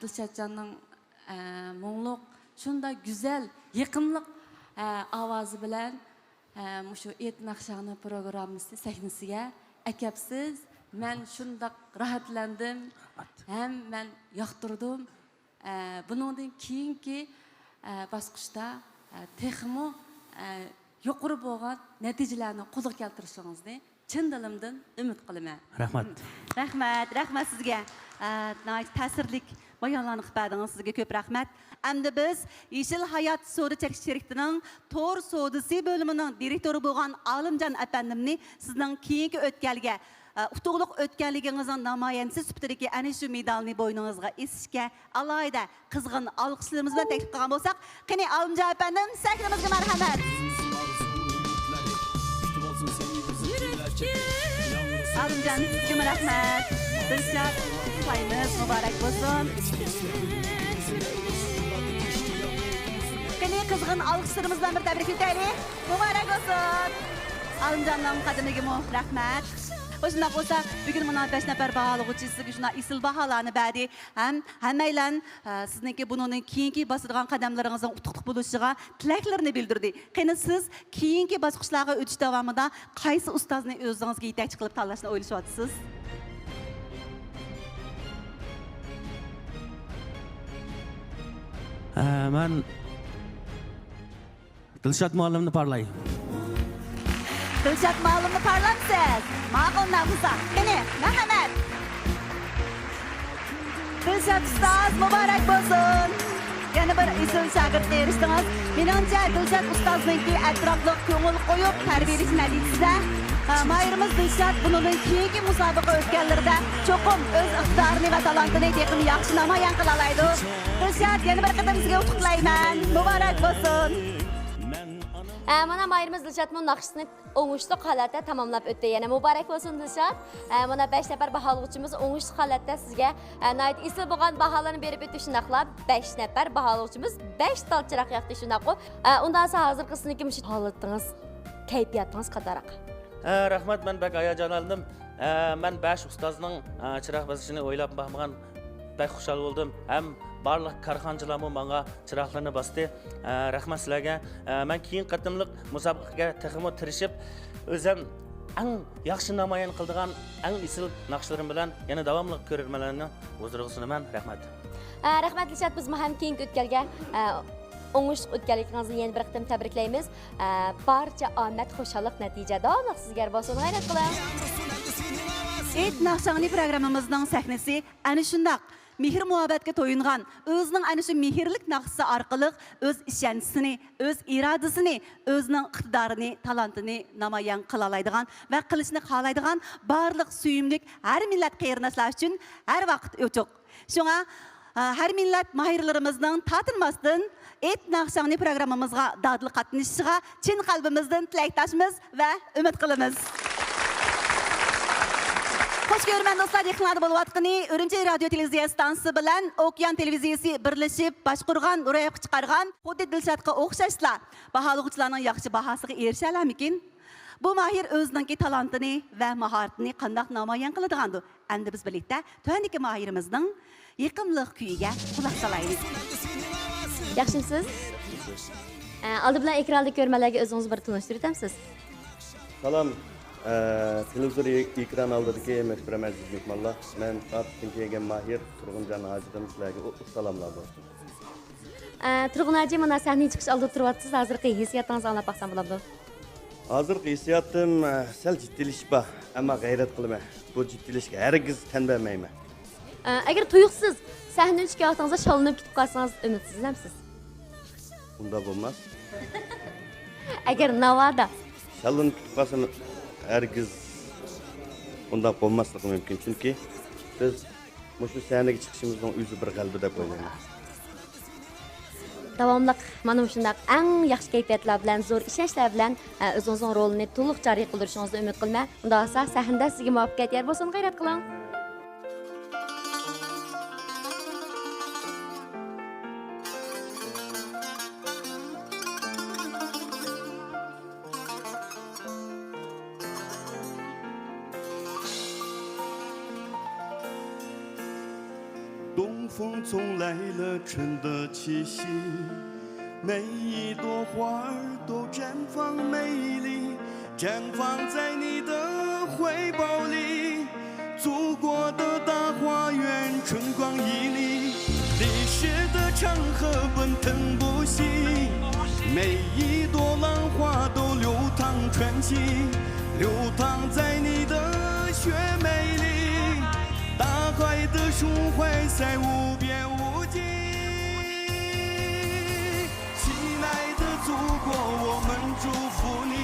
Dilshatjonning muңлuq, shunda go'zal, yiqimliq ovozi bilan shu Et naqshani programmasi sahnasiga akapsiz. Men shundaq rohatlandim, ham men yoqtirdim. Buningdan keyingi bosqichda texmo yuqori bo'lgan natijalarni qo'lga keltirishingizni chin dilimdan umid qilaman. Rahmat. Rahmat sizga. Ta'sirlik bayonlarni qilib berdingiz. Sizga ko'p rahmat. Endi biz Yeşil Hayat Soda chekish sheriklarining to'r sodasi bo'limining direktori bo'lgan Olimjon apandimni sizning keyingi o'tkalga utuqliq o'tganligingizning namoyandasi sifatidagi ana shu medalni bo'yningizga esishga alohida qizg'in olqishlarimiz bilan taklif qilgan bo'lsak, qani Olimjon apandim, sahnamizga marhamat. Olimjon, sizga rahmat. Dilshod, tilaymiz, muborak bo'lsin. Qani qizg'in olqishlarimiz bilan bir tabrik etaylik. Muborak bo'lsin. Olimjonning qadimiga rahmat. Hoşuna olsa bugün buna 5 nafar bahalıqçı sizge şuna isil bahalarını berdi. Hammaylan sizniki bunun keyingi basıdığan qadamlarınızın utuqliq bo'lishig'a tilaklarini bildirdi. Qani siz keyingi bosqichlarga o'tish davomida qaysi ustozni o'zingizga yetakchi qilib tanlashni o'ylashyapsiz? Men Dilshod muallimni parlay. Dilshod muallimni parlamsiz. Ma'qul nafisa. Qani, marhamat. Dilshod ustoz muborak bo'lsin. Yana bir isil shogirdga erishdingiz. Menimcha Dilshod ustozningki atrofliq ko'ngil qo'yib tarbiyalash natijasida Mahirimiz Dilshod bundan keyingi musobaqa o'tganlarida cho'qim o'z iqtidorini va talantini teqim yaxshi namoyon qila oladi. Dilshod, yana bir qatam sizga qutlaqlayman. Muborak bo'lsin. Mana Mahirimiz Dilshodning naqshini o'ngishli holatda tamomlab o'tdi. Yana muborak bo'lsin Dilshod. Mana 5 nafar baholovchimiz o'ngishli holatda sizga nayt isil bo'lgan baholarni berib o'tdi. Shunaqlab 5 nafar baholovchimiz 5 tal chiroq yoqdi shunaqo. Undan so'ng hozirgi sizniki mush holatingiz, kayfiyatingiz qandaroq? Rahmat, men bak hayajonlandim. Men 5 ustozning chiroq bosishini o'ylab baxmagan bak xushal bo'ldim. Ham barliq karxanchilarmi menga chiroqlarni bosdi. Rahmat sizlarga. Men keyin qatimliq musobaqaga texmo tirishib, o'zim eng yaxshi namoyon qildigan eng isil naqshlarim bilan yana davomli ko'rmalarni huzuriga sunaman. Rahmat. Rahmat Dilshod, biz ham keyingi o'tkalga o'ngishli o'tganligingizni yana bir qatam tabriklaymiz. Barcha omad, xo'shalik, natija davomli sizga bo'lsin. G'ayrat qiling. Et naqshani programmamizning sahnasi ana shundoq mehr muhabbatga to'yingan, o'zining ana shu mehrlik naqshi orqali o'z ishonchisini, o'z irodasini, o'zining iqtidorini, talantini namoyon qila oladigan va qilishni xohlaydigan barliq suyimlik har millat qarindoshlar uchun har vaqt ochiq. Shunga har millat mahirlarimizning tatinmasdan Et naqshani programmamizga dadil qatnashishiga chin qalbimizdan tilakdoshmiz va umid qilamiz. Hoş görmen dostlar, yaqinlarda bo'layotgani Urumchi radio televiziya stansiyasi bilan Okean televiziyasi birlashib boshqurgan, ro'yobga chiqargan xuddi Dilshodga o'xshashlar baholovchilarning yaxshi bahosiga erisha olarmikin? Bu mahir o'zining talantini va mahoratini qanday namoyon qiladigandir. Endi biz birlikda tuandagi mahirimizning yiqimliq kuyiga quloq solaylik. Yaxshimisiz? Oldi bilan ekranda ko'rmalarga o'zingizni bir tanishtirib o'tamsiz? Salom, Televizor ekran aldidagi muhtaram aziz mehmonlar, men Atdan kelgan Mahir Turg'unjon hojidan sizlarga salomlar dostum. Turg'un hoji, mana sahnaga chiqish oldida turyapsiz. Hozirgi hissiyotingizni anglab baqsam bo'ladimi? Hozirgi hissiyotim sal jiddiylashish bor, ammo g'ayrat qilaman. Bu jiddiylikka hargiz tan bermayman. Agar tuyuqsiz sahnaga chiqayotganingizda shalinib ketib qolsangiz umidsizlamsiz? Unda bo'lmas. Agar navoda shalinib ketib qolsam hargiz unda bo'lmasligi mumkin, chunki biz shu sahnaga chiqishimizning o'zi bir g'alaba deb o'ylayman. davomli mana shunday eng yaxshi kayfiyatlar bilan, zo'r ishonchlar bilan o'zingizning rolni to'liq joriy qildirishingizni umid qilaman. Unda bo'lsa sahnada sizga muvaffaqiyat yor bo'lsin, g'ayrat qiling.东风送来了春的气息，每一朵花儿都绽放美丽，绽放在你的怀抱里。祖国的大花园春光旖旎，历史的长河奔腾不息，每一朵浪花都流淌传奇，流淌在你的血脉里。大海的抒怀在无边无际，亲爱的祖国，我们祝福你，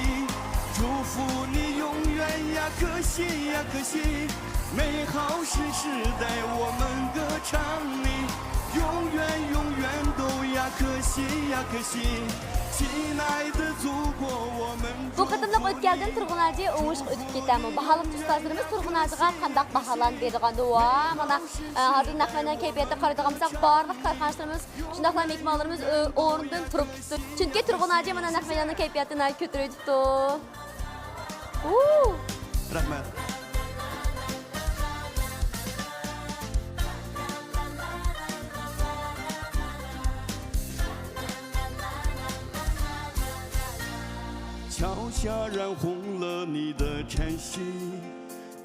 祝福你永远呀可喜呀可喜，美好是时代我们歌唱你，永远永远都呀可喜呀可喜。Bu qatımlıq ötkəldin Turg'un hoji o'ngishga o'tib ketamiz. Baholovchi ustozlarimiz Turg'un hojiga qanday baholan berganda va mana hozir naqmadan kayfiyatda qaraydigan bo'lsak, barliq korxonachilarimiz, shundaqla mehmonlarimiz o'rnidan turib ketdi. Chunki Turg'un hoji mana naqmadan kayfiyatini ko'taribdi. Rahmat.桥下染红了你的晨曦，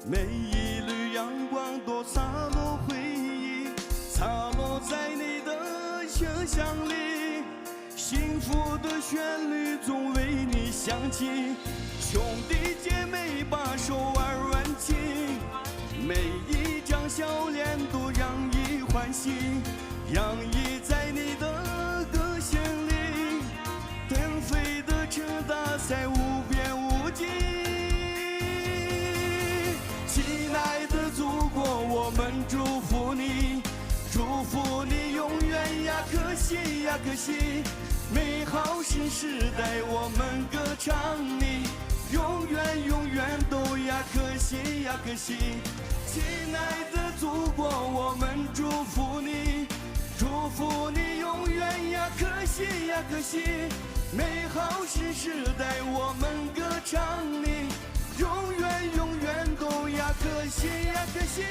每一缕阳光都洒落回忆，洒落在你的声响里，幸福的旋律总为你响起，兄弟姐妹把手腕挽紧，每一张笑脸都洋溢欢喜，洋溢在你的歌声里，腾飞的直达在无边无际。亲爱的祖国，我们祝福你，祝福你永远呀可喜呀可喜，美好新时代我们歌唱你，永远永远都呀可喜呀可喜。亲爱的祖国，我们祝福你，祝福你永远呀可喜呀可喜，美好新时代我们歌唱你，永远永远都呀可喜呀可喜。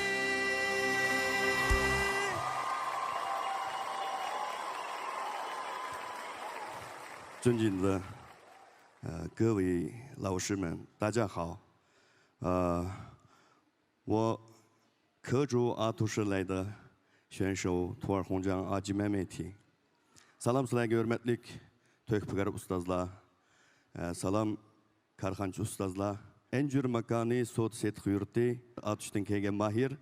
尊敬的各位老师们，大家好。我客驻阿图市来的选手Turg'unjon Hoji Mehmeti. Salam sizlarga hurmatli to'kpigar ustozlar, salam korxonchi ustozlar, Enjur makoni sot setq yurti Atishdan kelgan Mahir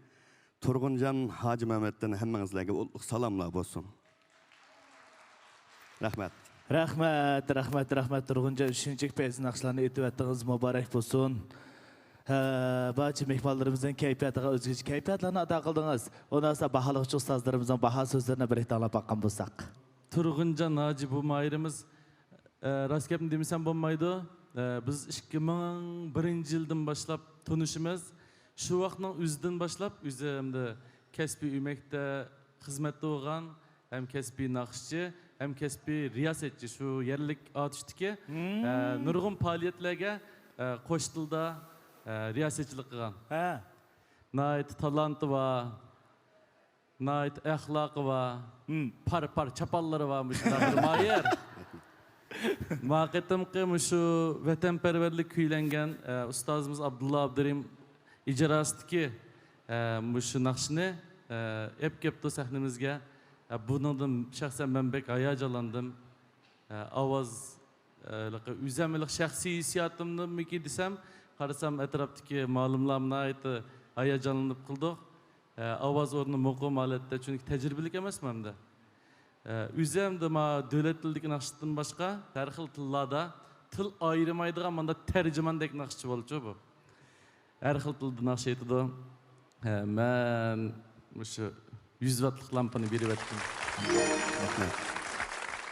Turg'unjon Hoji Mehmetdan hammangizlarga salomlar bo'lsin. Rahmat. Rahmat Turg'unjon 3-chi payz naqshlarni aytib o'tdingiz, muborak bo'lsin. Barcha mehmonlarimizning kayfiyatiga o'zgacha kayfiyatlarni ado qildingiz. Ondan sonra baholovchi ustozlarimizning baho so'zlarini bir tanlab baqqan bo'lsak. Turg'unjon Hoji bu mayrimiz rost gapni demasam bo'lmaydi. Biz 2001-yildan boshlab tanishimiz. Shu vaqtning o'zidan boshlab o'zimda kasbiy umekda xizmatda bo'lgan, ham kasbiy naqshchi, hem kasbiy riyosetchi shu yerlik Atishdagi nurg'un faoliyatlarga qo'shtilda riyosetchilik qilgan. Nayt talanti va nayt axloqi va par chapallari va mushunday Mahir. Maqetimqi şu vatanperverlik kuylangan ustozimiz Abdulla Abdurim ijrosidagi şu naqshni ep kepti sahnamizga. Bundan şahsen ben bek hayacanlandım. Ovoz üzemilik şahsiy hissiyatımni miki desem, qarasam atrofdagi ma'lumlarga ait hayacanlanib qildik. Ovoz o'rni muqim holatda, chunki tajribalik emasman-da. Üzemde ma devlet tildeki naqshdan boshqa har xil tillarda til ayırmaydigan manda terjimandek naqshchi bo'lchi bu. Har xil tilda naqsh aytadi. Men shu 100 wattlik lampani berib etdim. Rahmat.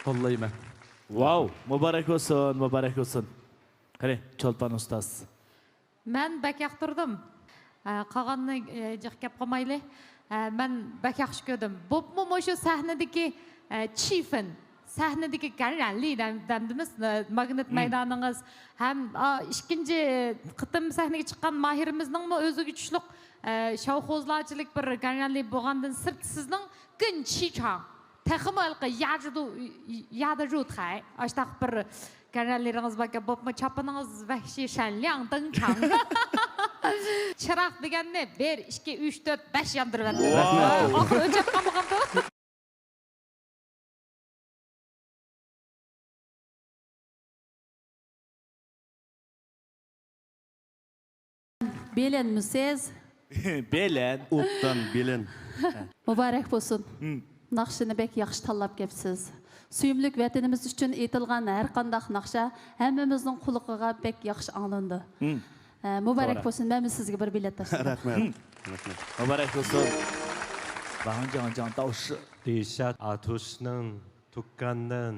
Qo'llayman. Wow, muborak olsun, muborak olsun. Qani, Cholpan ustoz. Men bak yoqtirdim. Qolganni jiq gap qilmayli. Men bak yaxshi ko'rdim. Bo'pmi shu sahnadagi Chifen, sahnedeki garanli demdiniz, magnet meydanınız hem ikinci kıtım sahneye çıkan mahirimizden mi özü güçlük şovhozlarçılık bir garanli boğandın sırt sizden gün çiçan takımalık yadı rutay açtak bir garanlileriniz bakıp bopma çapınız vahşi şenliğin dınçan çırak degen ne 1, 2, 3, 4, 5 yandırıverdi. Ahır öncep kalmadı. Beğenmişsiniz. Belen. Uptan belen. Mübarek olsun. Naqshini bek yaxshi tanlab kepsiz. Suyumlik vatanimiz uchun aytilgan har qanday naqsha hammamizning quliqiga bek yaxshi anglandi. Mübarek olsun. Men sizga bir bilet tashlayman. Rahmat. Mübarek olsun. Bahang davşı. 리샷 아투스는 tukkandan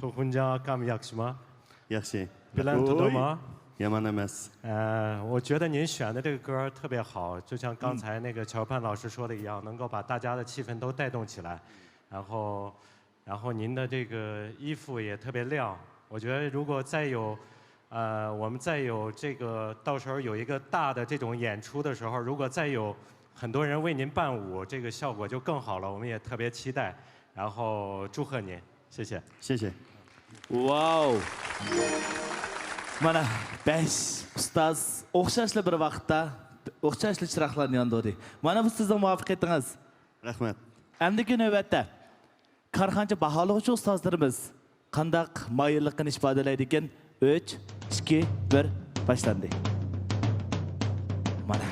tokunca kam yakşma. Yaxshi. Bilen tutma. yaman emas. 我觉得您选的这个歌特别好，就像刚才那个乔盼老师说的一样，能够把大家的气氛都带动起来。然后您的这个衣服也特别亮。我觉得如果再有，我们再有这个到时候有一个大的这种演出的时候，如果再有很多人为您伴舞，这个效果就更好了。我们也特别期待，然后祝贺您，谢谢。谢谢。Wow. Mana 5 ustoz o'xshashli bir vaqtda o'xshashli chiroqlarni yondirdi. Mana bu sizning muvaffaqiyatingiz. Rahmat. Endi navbatda korxonchi baholovchi ustozlarimiz qandaq moyillikni ifodalaydi ekan? 3, 2, 1 boshlandi. Mana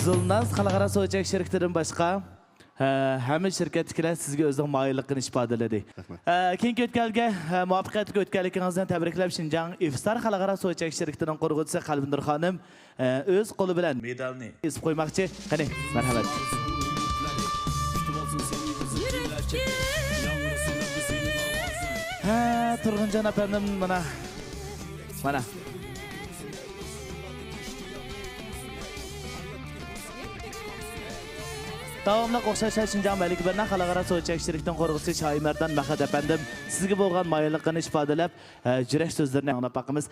Zulnaz xalqaro so'chak shirkatidan boshqa hamma shirkatdagilar sizga o'zining moyilligini ifodaladi. Keyingi o'tkalga muvaffaqiyatli o'tganligingizdan tabriklab Shinjang Ifsar xalqaro so'chak shirkatining qurg'uvchisi Qalbinur xonim o'z qo'li bilan medalni isib qo'ymoqchi. Qani, marhamat. Turg'unjon apandim mana. Davamlı qo'shashlar Shinjang Malik Birna xalqaro so'chak shirkatining qo'rg'uvchisi Shoimardan Mahad apandim sizga bo'lgan moyilligini ifodalab yurak so'zlarini anglab boqamiz.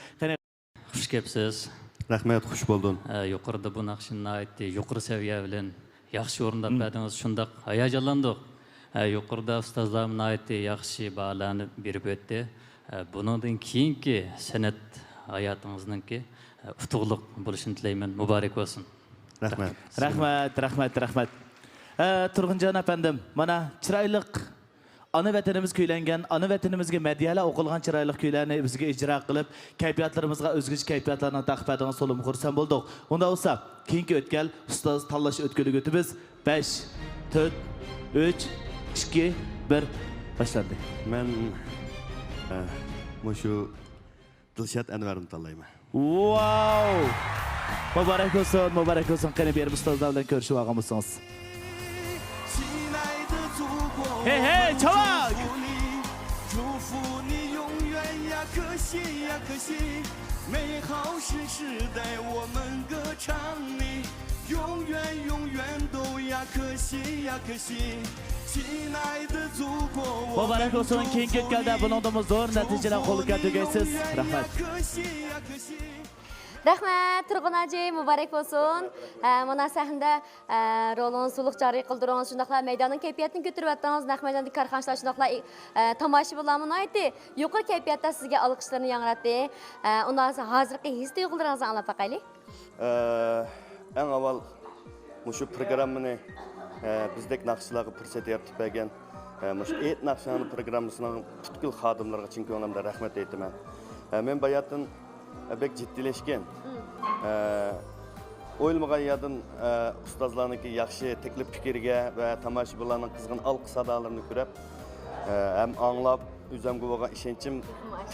Xush kelibsiz. Rahmat, xush bo'lding. Yuqorida bu naqshni aytdi, yuqori saviya bilan yaxshi o'rindab berdingiz, shundoq hayajonlandik. Yuqorida ustozlarimiz aytdi, yaxshi baholarni berib o'tdi. Bundan keyingi san'at hayotingizningki utuqliq bo'lishini tilayman. Muborak bo'lsin. Rahmat. Rahmat. Turg'unjon apandim, mana chiroyli ana vatanimiz kuylangan, ana vatanimizga madiyala o'qilgan chiroyli kuylarni bizga ijro qilib, kayfiyatlarimizga o'zgacha kayfiyatlarni taqib etgan so'lim xursand bo'ldik. Unda bo'lsa, keyingi o'tkal ustoz tanlash o'tkaliga o'tamiz. 5, 4, 3, 2, 1 boshlandi. Men shu Dilshod Anvarni tanlayman. Wow! Muborak olsun. Qani berib ustozlar bilan ko'rishib olganmiz. Hey, 乔旺！祝福你永远呀，可惜呀，可惜，美好是时代我们歌唱你，永远都呀，可惜呀，可惜，亲爱的祖国，我们 Muborak olsun. Keyingi o'tkalda bundan zo'r natijalar qo'lga tegaysiz. Rahmat. Rahmat, Turg'un Aji, muborak bo'lsin. Mana sahnada rolini suluq joriy qildiringiz, shundaqla maydonning kayfiyatini ko'taryaptingiz. Naq maydondagi korxonchilar shundaqla tomoshabinlarni aytdi. Yuqori kayfiyatda sizga olqishlarni yangratdi. Undan so'ng hozirgi his tuyg'ularingizni anglab boqaylik. Eng avval shu programmani bizdek naqshlarga fursat yaratib bergan shu et naqshani programmasining butkul xodimlariga chin ko'nglimdan rahmat aytaman. Men bayatdan bek jiddilashgan. O'ylamagan yerdan ustozlarniki yaxshi taklif fikriga va tomoshabinlarning qizg'in olqish sadolarini ko'rib, ham anglab, o'zimga bo'lgan ishonchim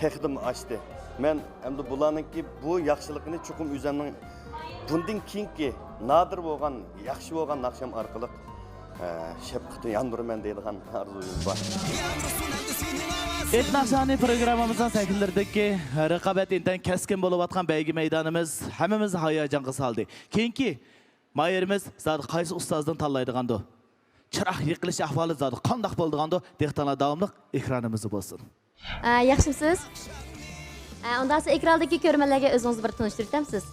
texdim ochdi. Men endi bularniki bu yaxshilikni chuqur o'zimning bundan keyingi nadir bo'lgan, yaxshi bo'lgan naqsham orqali shafqatni yandiraman deydigan orzuyim bor. Et naqshani programmamızın səhillərdəki rəqabət intan kəskin olub atqan bəygi meydanımız həmimiz hayacanğa saldı. Keyinki mayerimiz zadı qaysı ustazdan tanlaydıqandı. Çıraq yıqılış ahvalı zadı qandaq bolduğandı. Dehqana davamlıq ekranımızı bolsun. Yaxshimisiz? Ondan so'ng ekrandagi ko'rmalarga o'zingizni bir tanishtirib o'tamsiz?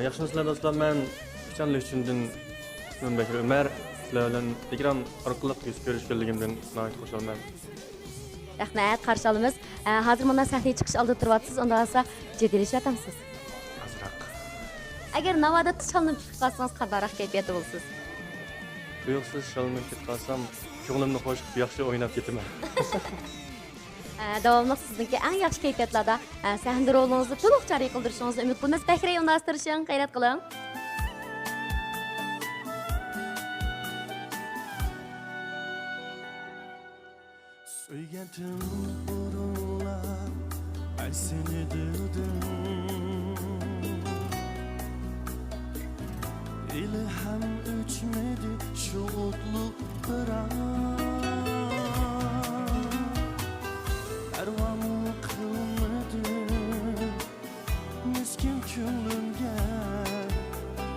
Yaxshimisizlar do'stlar, men Pichanlik uchundan Nurmak Umar sizlar bilan ekran orqali yuz ko'rishganligimdan nihoyat xursandman. Rahmat, qarshi olamiz. Hozir bundan sahnaga chiqish oldida turyapsiz, undan so'ng jiddiylashyotamsiz. Azroq. Agar navoda chalinib chiqib qolsangiz, qanday kayfiyatda bo'lasiz? Tuyuqsiz chalinib ketib qolsam, ko'nglimni qo'shib yaxshi o'ynab ketaman. Davomli sizniki eng yaxshi kayfiyatlarda sahna rolingizni to'liq joriy qildirishingizni umid qilamiz. Bahray unashtirishing, g'ayrat qiling. Söyledim burunlar, ben seni dırdım. İlham uçmedi şu utluk Ervanı kılmadı, miskin küllümge,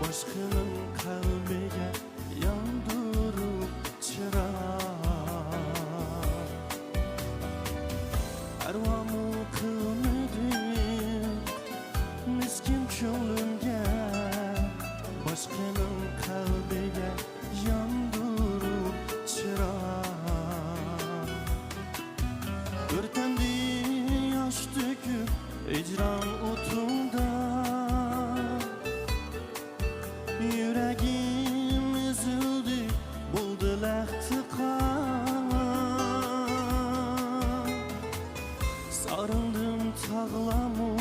başkının kalbige yandırıp çırar. Ervanı kılmadım, miskin küllümge, başkının kalbige yandırıp çırar. Örtendi yaş döküp icran otunda, yüreğim üzüldü, buldu lehtikan. Sarıldım tağlamı,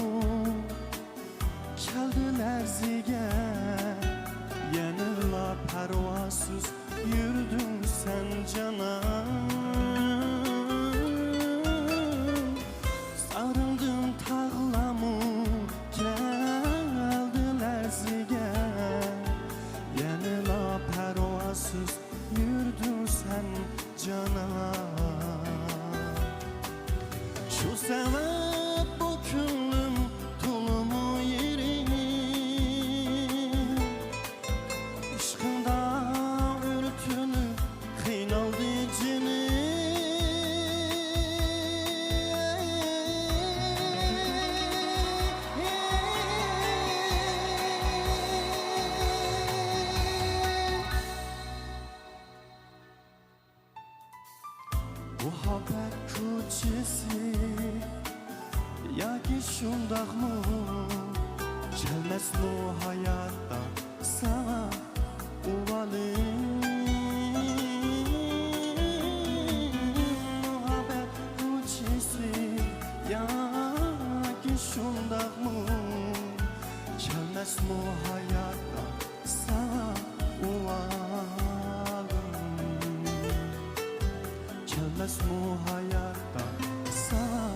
keldi lərzige. Yenila pervasız yürüdün sen canan. Sarıldım tağlamı, keldi lərzige. Yenila pervasız yürüdün sen canan. Şu sebep bu küllüm tulumu yerini Işkında ürtünü kıynaldı cini Muhabbet küçesi ya ki şundaq mı gelmez bu hayatta sana uvalı Muhabbet küçesi ya ki şundaq mı gelmez bu hayatta sana uvalı gelmez bu hayatta sana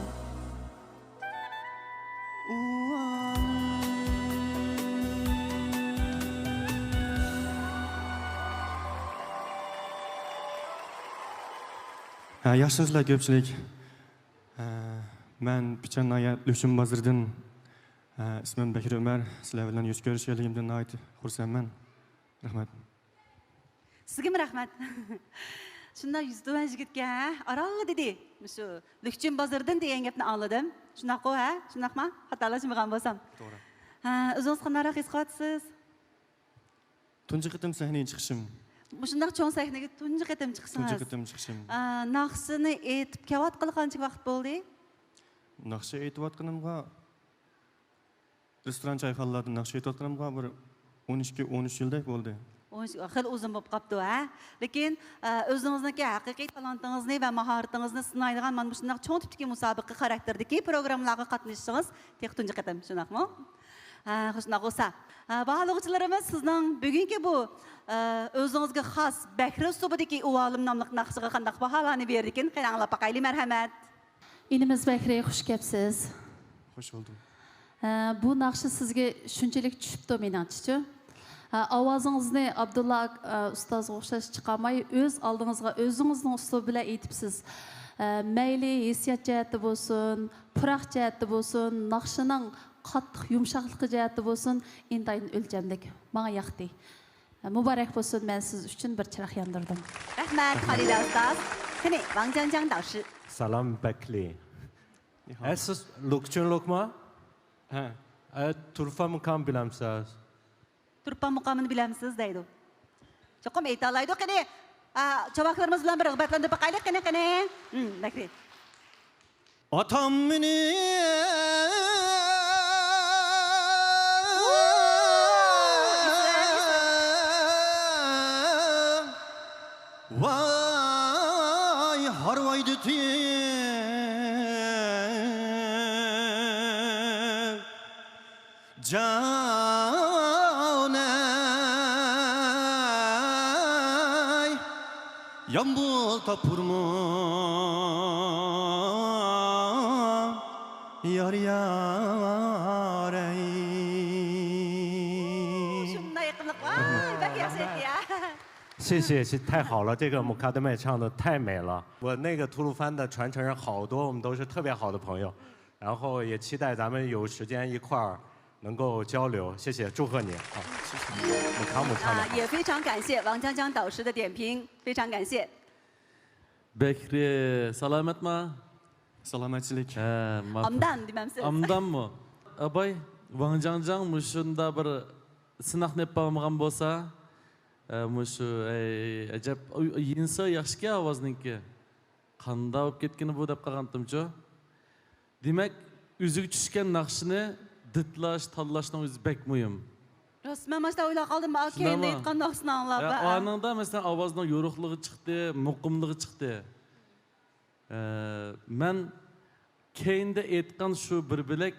Yaxshimizlar ko'pchilik. Men Pichanaya Lushun Bazirdan ismim Bakir Umar. Sizlar bilan yuz ko'rishganligimdan nihoyat xursandman. Rahmat. Sizga rahmat. Shunda yuzdan yigitga aralla dedi. Shu Lushun bozordan degan gapni angladim. Shunaqa-ku, ha? Shunaqmi? Xatolashmagan bo'lsam. To'g'ri. O'zingiz qanday his qilyapsiz? Tunji qitim sahneye chiqishim. Shundaq cho'ng sahnaga tunji qatam chiqsangiz. Tunji qitim chiqishim. Naqshini aytib kelayotgani qancha vaqt bo'ldi? Naqsha aytayotganimga restoran choyxonalarda naqsha aytayotganimga bir 12-13 yildek bo'ldi. Xil uzun bo'lib qolibdi, ha? Lekin o'zingizniki haqiqiy talentingizni va mahoratingizni sinaydigan mana shunday cho'ng tipdagi musobaqa xarakterdagi programmalarga qatnashishingiz tek tunji qatam, shundaqmi? Xushnak bo'lsa, baliqchilarimiz sizning bugungi bu o'zingizga xos Bakri uslubidagi Uvolim nomli naqshiga qanday baholarni berdi ekan? Qani anglab boqayli, marhamat. İnimiz Bakri, xush kelibsiz. Xush buldum. Bu naqshi sizga shunchalik tushibdi meningcha. Ovozingizni Abdulla ustozga o'xshash chiqarmay, o'z oldingizga o'zingizning uslubi bilan aytibsiz. Mayli hissiyot jihati bo'lsin, puraq jihati bo'lsin, naqshining qattiq yumshoqligi jihati bo'lsin, intayin o'lchamlik. Menga yoqdi. Muborak bo'lsin, men siz uchun bir chiroq yondirdim. Rahmat, Xalida ustoz. Qani, Wang Jianjiang 导师. Salam Bakli. Siz Lukchun Lukma? Ha. Turfa muqam bilamsiz? Turpa muqamini bilamsiz deydi. Cho'qim ayta oladi. Qani, chavaqlarimiz bilan bir rag'batlantirib boqaylik, qani. Bakri. Otam meni vay harvaydı canay yambul tapurma yar yar ey. Şundan yakınlık var. Bak yakışıklı ya. 谢谢，太好了，这个姆卡德麦唱的太美了。我那个吐鲁番的传承人好多，我们都是特别好的朋友，然后也期待咱们有时间一块儿能够交流。谢谢，祝贺你。好，谢谢。姆卡姆唱的好。也非常感谢王江江导师的点评，非常感谢。 Bekri, salametmi? Salomatchilik. Amdan dememsiz. Amdanmı? Abay, Wang Jianjiang mushunda bir sınaq nep bağmagan bolsa, mushu ajab yinsa yaxshi ovozniki. Qanda bo'lib ketgani bu deb qaragandim-chu. Demak, o'ziga tushgan naqshini ditlash, tanlashning o'zi bek muhim. Rasman mesela o'ylab qoldim, keyin aytgan naqshini anglab. Anında mesela ovozning yo'riqligi chiqdi, muqimligi chiqdi. Men keyinda aytgan shu bir bilak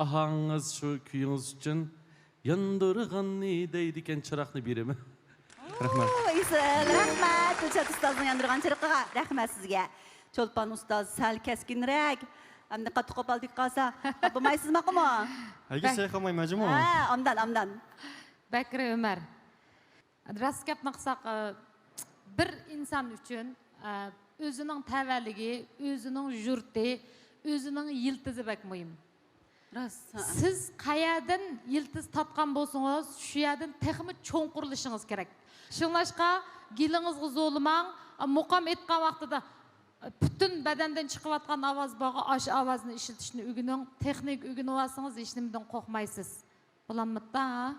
ahangiz shu kuyingiz uchun yondirg'anni deydi ekan chiroqni beraman. Rahmat. Isel, rahmat. Dilshod ustozning yondirgan chiroqqa rahmat sizga. Cho'lpon ustoz sal keskinroq. Amda qattiq qopaldik qolsa, bo'lmaysizmi qimo? Hayga şey qilmaymanmi? Amdan. Bakri Ömer. Rost gapni qilsak, bir inson uchun o'zining tavalligi, o'zining yurti, o'zining yiltizi bak muhim. Siz qayerdan yiltiz topgan bo'lsangiz, shu yerdan texmi cho'ng qurilishingiz kerak. Shunlashqa gilingizga zo'limang, muqam etgan vaqtida bütün bedenden çıkıvatkan avaz bağı aş avazını işitişini ügünün teknik ügünü olsanız işlemden korkmaysız. Bulanmıt da ha?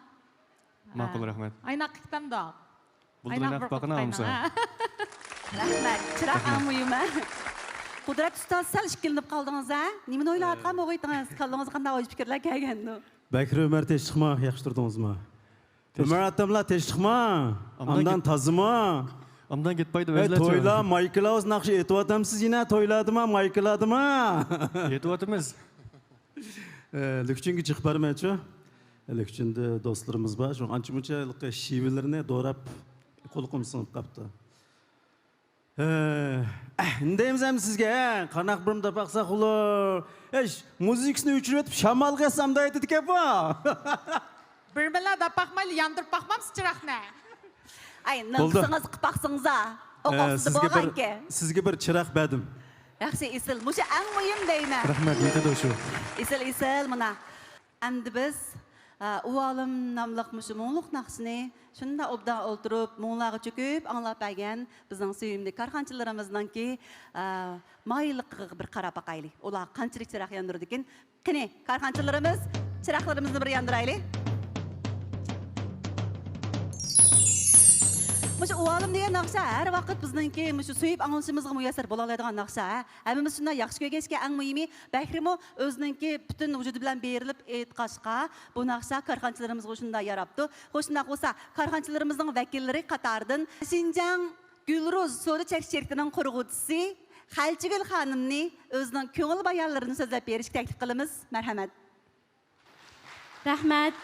Makul rahmet. Aynak kitam da. Buldurak bakın almışsın. Rahmet. Çırak almayayım ha. Kudret ustoz sal işkilinip kaldınız ha? Nimin oylayatkan mı oğuydunuz? Kaldınız qanday oyup fikirler gelgendi. Bakri Ömer tez çıkma, yaxshi turdingizmi? Ömer atamlar tez çıkma. Amdan tazıma. Amdan gitpaydı ve toyla Michael'uz naqshi aytyotamsiz yine toyladimi, Michaeladimi? Aytyotimiz. Lükchunga chiqib bormaychi. Lükchunda do'stlarimiz bor, shu ancha-muncha shivilarni do'rab qo'liqim sinib qolibdi. Ndeymiz ham sizga, qanaq birimda baqsaq ular. Muzikasini o'chirib o'tib shamolga qilsam da aytdi ekan bu. Birmala da bakmaylı yandırıp bakmam çırakne. Ay, naqsınız qıpaqsınız ha. Oqoqsız bo'lgan ki. Sizga bir chiroq berdim. Yaxshi, Isil, musha eng muhim deyman. Rahmat, yetadi shu. Isil, mana. Endi biz Uvolim nomli mushu mo'nliq naqshini shunda obda o'ltirib, mo'nlarga cho'kib, anglab bergan bizning sevimli korxonchilarimizningki mayliqiga bir qarab boqaylik. Ular qanchalik chiroq yondirdi ekan. Qani, korxonchilarimiz Çıraklarımızı bir yandıraylı. Müş oğlum diye naqşa her vakit bizningki müş suyup anılışımızga müyesser bolalaydigan naqşa. Hemimiz şunda yaxşı kögeçke eng mühimi Bəhrimo özününki bütün vücudu bilen berilip etqaşqa bu naqşa karxançılarımızga şunda yaraptı. Hoşundaq olsa karxançılarımızın vekilleri Qatardan Şinjan Gülruz Soru Çekçerikti'nin qurğucusu Xalçigül Hanımni özünün köngül bayanlarını sözlep berişki teklif qılımız. Merhamet. Rahmat.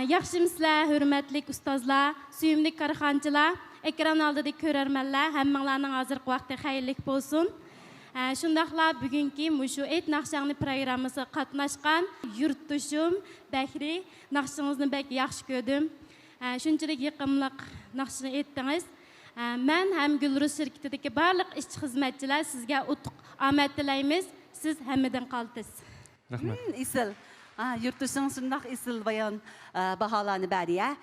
Yaxşımsızlar, hürmetlik ustazlar, suyumlik karxançılar, ekran aldıdaki körermenler, hemminglarning hazırki vaqti xayrlik bolsun. Şundaqla bugünkü muşu et naqşanlı programmasi qatnaşqan yurtdoshum Bahri, naqşingizni bek yaxshi ko'rdim. Shunchalik yiqimliq naqshni etdingiz. Men ham Gulruz şirketidagi barliq ishchi xizmatchilar sizga utuq omad tilaymiz. Siz hammadan qolsiz. Rahmat. Isil. Yurtdoshing shundaq isil bayon baholani beriya.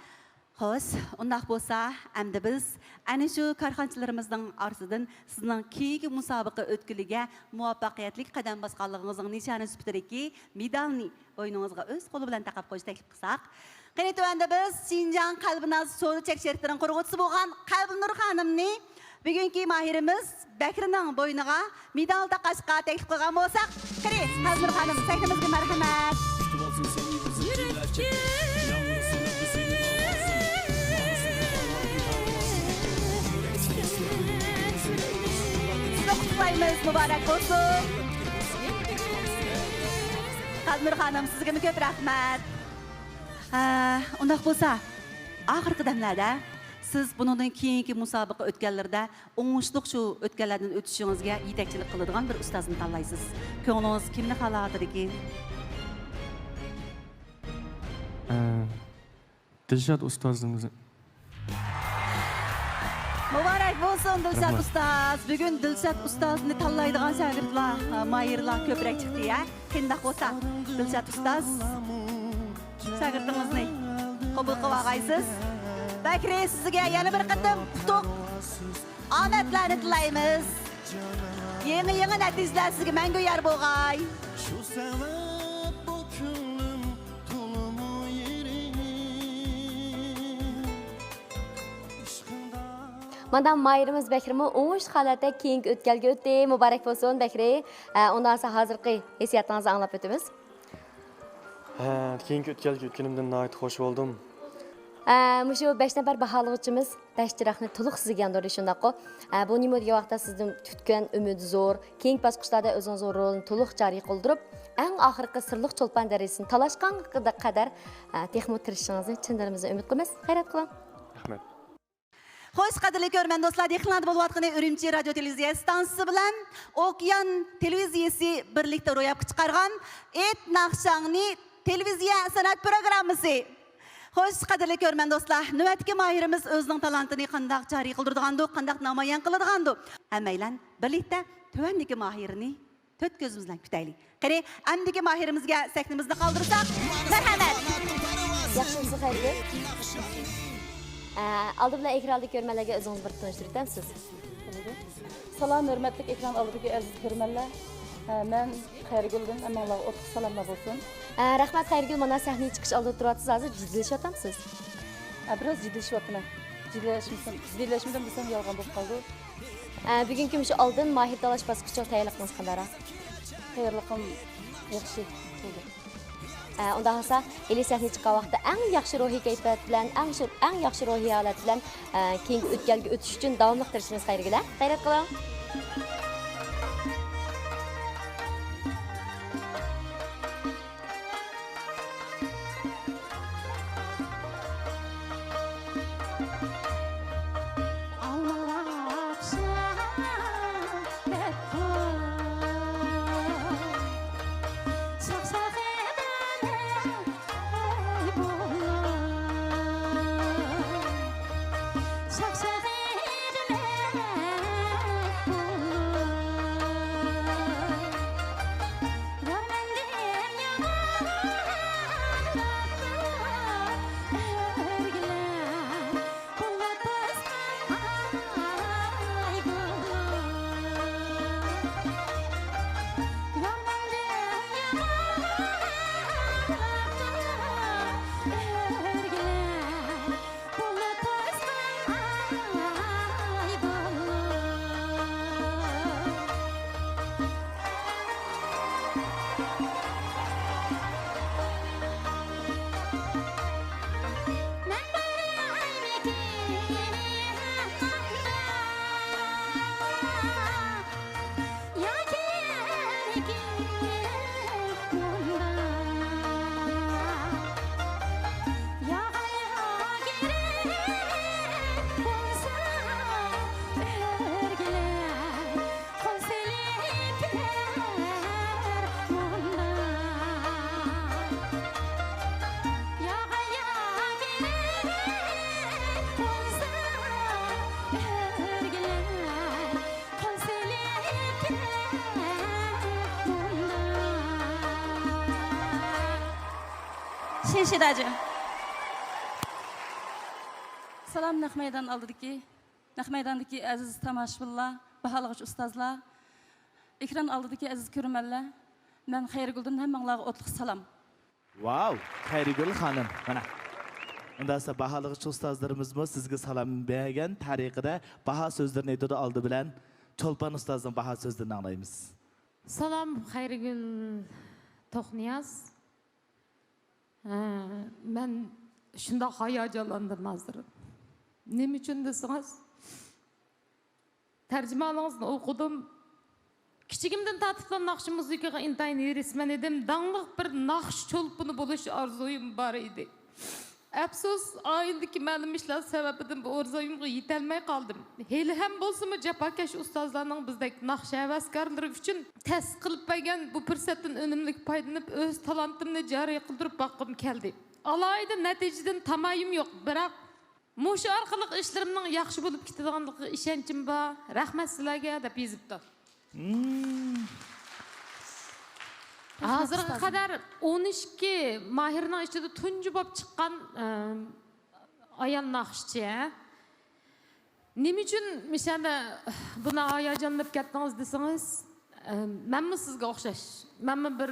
Xo'sh, undaq bo'lsa, endi biz ana shu korxonchilarimizning orasidan sizning keyingi musobaqa o'tkiliga muvaffaqiyatli qadam bosganligingizning nishoni sifatidagi medalni bo'yningizga o'z qo'li bilan taqib qo'yish taklif qilsak, qani tuanda biz Şinjan Qalbinaz So'ri Çekçeriktining qurg'uvchisi bo'lgan Qalbinur xonimni bugungi mahirimiz Bakrining bo'yniga medal taqashga taklif qilgan bo'lsak, qani Qalbinur xonim, sahnamizga marhamat. Kutlayımız mübarek olsun. Qalbinur xonim, sizga ko'p rahmat. Undaq bo'lsa, oxirgi damlarda siz bundan keyingi musobaqa o'tganlarda o'ngishliq shu o'tganlardan o'tishingizga yetakchilik qiladigan bir ustozni tanlaysiz. Ko'nglingiz kimni xalotir ekan? Dilshod ustozimiz. Mübarek olsun Dilshod ustoz. Bugun Dilshod ustozni tanlaydigan shogirdlar, mayirlar ko'proq chiqdi ya. Qanday bo'lsa, Dilshod ustoz shogirdingizni qabul qilib olgaysiz. Bakri, sizga yana bir qatim qutuq omadlarni tilaymiz. Yangi natijalar sizga mangu yor bo'lg'ay. Mandan mayırımız Bəhrimo o'ng'ush holatda keyingi o'tkalga o'tdi. Muborak bo'lsin Bahri. Undan so'ng hozirgi hissiyotlaringizni anglab o'tamiz. Keyingi o'tkalga o'tganimdan nihoyat xush bo'ldim. Mushu 5 nafar baholovchimiz 5 chiroqni to'liq sizga yondirdi shundaqo. Bu nima degan vaqtda sizning tutgan umid zo'r, keyingi bosqichlarda o'zingiz rolni to'liq joriy qildirib, eng oxirgi sirliq cho'lpan darajasini talashganga qadar texmo tirishingizni chin dilimizdan umid qilamiz. Xayrat qiling. Rahmat. Xo'sh, qadrli ko'rman do'stlar, yaqinlarda bo'layotgan Urumchi radio televiziya stansiyasi bilan Okean televiziyasi birlikda ro'yobga chiqargan Et naqshangni televiziya san'at programmasi. Xo'sh, qadrli ko'rman do'stlar, navbatdagi mahirimiz o'zining talantini qanday joriy qildirgandi, qanday namoyon qildirgandi. Hammaylar birlikda tuvandagi mahirni to'rt ko'zimiz bilan kutaylik. Qani, amdagi mahirimizga sahnamizni qoldirsak, marhamat. Yaxshimisiz, xayrli. Aldı bilan ekranda ko'rmanlarga o'zingiz bir tanishtirib o'tasiz. Salam, hörmətli ekran aldığındakı əziz görmənlər. Mən Xəyrgüldən, əmanlar otuq salamlar olsun. Rahmat Xəyrgül, mana səhnəyə çıxış aldı turatsız, hazır ciddiləşiyotamsınız? Biraz ciddiləşiyotman. Ciddiləşmədən desəm yalğan bo'lib qoldi. Bugünkü şu aldın mahir dalash bosqichi tayyorliqingiz qanday? Tayyorliqim yaxshi bo'ldi. Unda olsa, eli səhnəyə çıxan vaxtda ən yaxşı ruhi keyfiyyət bilan, ən yaxşı ruhi halət bilan keyingi o'tkalga o'tish uchun davomli tirishimiz Xəyrgüllər. Xayrat qiling. Şaxşaxirlər 谢谢大家。Salam naq meydan aldiki, naq meydandaki aziz tomoshabinlar, baholag'ich ustozlar, ekran oldidagi aziz ko'rmanlar, men Xayriguldan hammanglarga o'tliq salom. Wow, Xayrigul xonim. Mana. Unda esa baholag'ich ustozlarimiz sizga salom bergan tariqida baho so'zlarini aytdi oldi bilan Cho'lpon ustozning baho so'zlarini anglaymiz. Salam Xayrigul To'qniyaz. Ben şunda hayacanlandım hazır. Ne için desiniz? Tercümanınızı okudum. Kiçigimden tatlıklan nakşı müzikaya intayın öğretmen edim. Dağlık bir nakş çolpunu buluş arzuyum var idi. Afsus ayındaki məlum işler sebebinden bu arzuyumga yetelmey kaldım. Heli hem bolsa mı cepakeş ustazlarının bizdeki nakş heveskarları için test kılıp bergen bu fırsatın önümlük paydanıp öz talantımını cari kıldırıp bakım geldi. Alayda neticeden tamayım yok. Bırak muşu arkalık işlerimden yaxşı bulup gittiğanlığı işençim var. Rahmet sizlerge de bizipti. Hazırga kadar 12 mahirinin içinde tuncu bop çıkan ayan nakşçı. Nime için mesela buna hayacanlanıp gettiniz deseniz, ben mi sizge okşaş? Ben mi bir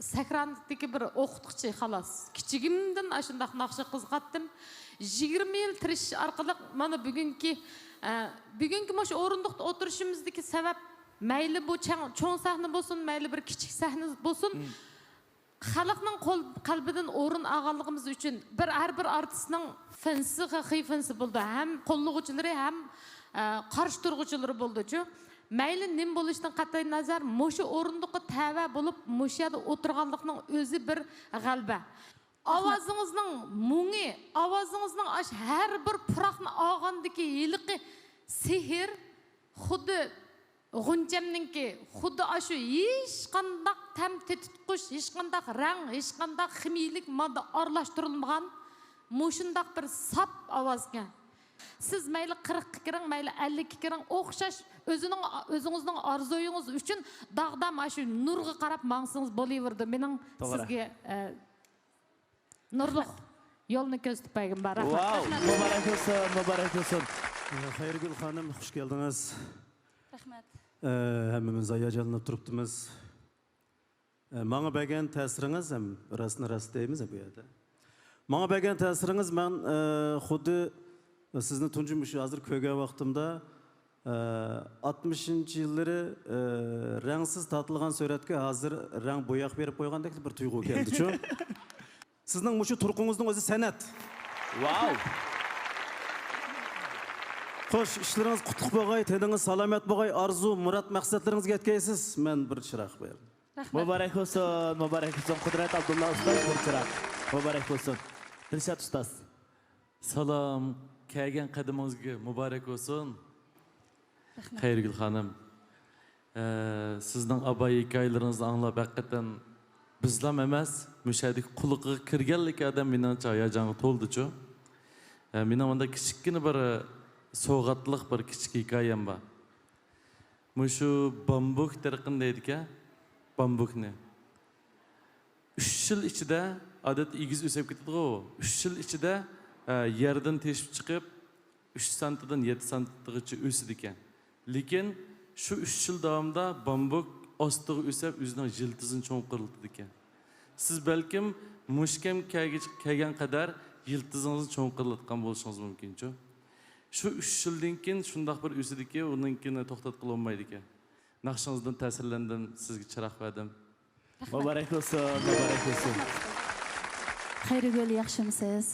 sakranlıktaki bir okutukçı halas. Kiçigimden aşındak nakşı kızgattım. 20 yıl tiriş arkalık bana bugünkü maş orundukta oturuşumuzdaki sebep meyli bu çoğun sahne bolsun, meyli bir küçük sahne bolsun. Halkның kalbinden orun ağalığımız için her bir artistning fensi, haqiqiy fensi buldu. Hem kolluğucuları hem karıştırıcıları buldu. Meyli nim boluşdan qat'iy nazar, muşu orunduqqa tava bulup, muşyada oturganlıqның özü bir g'alba. Avazыңызның muңi, avazыңызның her bir pıraqni ağandaki yiliqi sihir, xuddi G'uncamninki xuddi aşu hiç qandaq tam tetitqush, hiç qandaq rang, hiç qandaq ximiylik modda aralashtirilmagan mushundaq bir sap ovozga. Siz mayli 40 kiring, mayli 50 kiring o'xshash o'zingizning orzuyingiz uchun dag'dam aşu nurga qarab mangsingiz bo'laverdi. Mening sizga nurliq yo'lni ko'rsatib bergim bor. Wow, muborak olsun, muborak olsun. Xayrigul xonim, xush keldiniz. Rahmat. Hammamiz hayajonlanib turibdimiz. Menga bergan ta'siringiz ham rostni rost deymiz bu yerda. Menga bergan ta'siringiz men xuddi sizni tunji shu hozir ko'rgan vaqtimda 60-yillari rangsiz tortilgan suratga hozir rang bo'yoq berib qo'ygandek bir tuyg'u keldi-chu. Sizning mushu turqingizning o'zi san'at. Wow. Xo'sh, ishlaringiz qutlug' bo'lg'ay, teningiz salomat bo'lg'ay, orzu, murod, maqsadlaringizga yetkazasiz. Men bir chiroq berdim. Muborak olsun, muborak olsun. Qudrat Abdulla ustoz bir chiroq. Muborak olsun. Dilshod ustoz. Salom, kelgan qadamingizga muborak olsun. Xayrigul xonim. Sizning abay hikoyalaringizni anglab haqiqatan bizlam emas, mushadik quluqiga kirganlik odam meningcha hayajonga to'ldi-chu. Mening unda kichikgina bir soğatlık bir küçük hikayem var. Şu bambuk terqin deydi-ki, bambuk ne? 3 yıl içinde adet igiz ösep ketdi o. 3 yıl içinde yerden teşip çıkıp 3 santidan 7 santigacha ösidi ekan. Lekin şu 3 yıl davomida bambuk ostiga ösep o'zining yiltizini cho'nqirildi ekan. Siz balkim mushkam kelgan qadar yiltizingizni cho'nqirilgan bo'lishingiz mumkin-ku. Şu 3 yıldan keyin shundoq bir o'sidiki, uninkini to'xtatib olmaydi ekan. Naqshingizdan ta'sirlandim, sizga chiroq berdim. Muborak olsun, muborak olsun. Xayrigul, yaxshimisiz?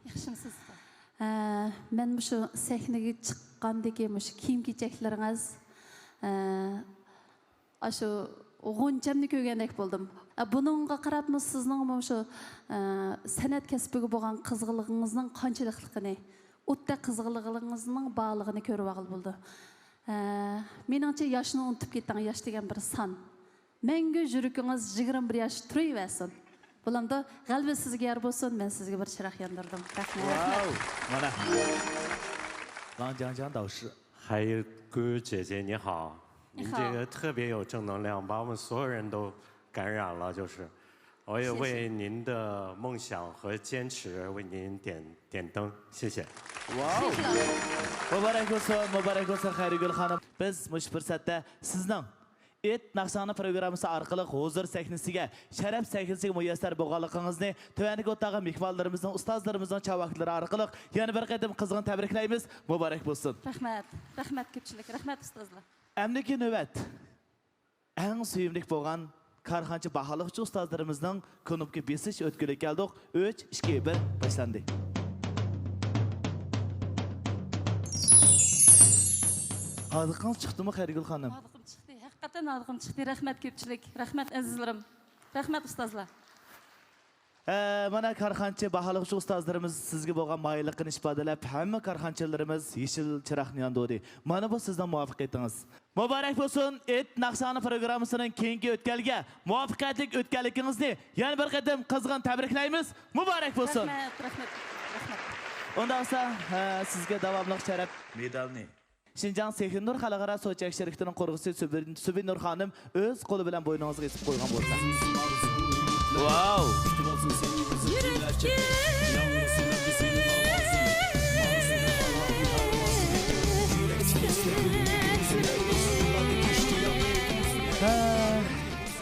Yaxshimisiz. Мен şu sahneye çıqqandaki şu kiyim-kechaklarınız şu g'o'nchamni ko'rgandek bo'ldim. Buningga qarab sizning şu san'at kasbiga bo'lgan qiziqligingizning qanchalikligini, o'tda qiziqligingizning borlig'ini ko'rib olib bo'ldi. Meningcha yoshni unutib ketgan yosh degan bir son. Mangu yuragingiz 21 yosh turaversin. Bulamda g'alba sizga yor bo'lsin, men sizga bir chiroq yondirdim. Rahmat. Wow, mana. 王江江导师，海哥姐姐你好，你好您这个特别有正能量，把我们所有人都感染了，就是。我也为您的梦想和坚持为您点灯，谢谢。 Wow. Mübarek olsun Xayrigul Hanım. Biz mush fursatda sizning Et Naqshani programmasi orqali huzur sahnasiga, sharaf sahnasiga muyassar bo'lganligingizni tuvandagi o'tag'i mehmonlarimizning, ustozlarimizning chavaklari orqali yana bir qatim qizg'in tabriklaymiz. Muborak bo'lsin. Rahmat. Rahmat ko'pchilik. Rahmat ustozlar. Endi navbat eng suyimli bo'lgan karxanchi baholovchi ustozlarimizning konubga besish o'tkili keldik. 3 2 1 boshlandi. Hadiqiniz chiqdimi Xayrigul Hanım? Hadiqim chiqdi. Haqiqatan hadiqim chiqdi. Rahmat ko'pchilik. Rahmat azizlarim. Rahmat ustozlar. Mana karxanchi baholovchi ustozlarimiz sizga bo'lgan mayilligini ifodalab, hamma karxanchilarimiz yeshil chiroqni yondirdi. Mana bu sizning muvaffaqiyatingiz. Muborak bo'lsin. Et Naqshani programmasining keyingi o'tkalga muvaffaqiyatli o'tganligingizni yana bir qatim qizg'in tabriklaymiz. Muborak bo'lsin. Rahmat. Ondan sonra sizga davomli sharaf medalni Şinjan Sehinur Xalqaro Sochak shirkatining qo'rg'isi Subinur xonim o'z qo'li bilan bo'yningizga esib qo'ygan bo'lsa. Wow!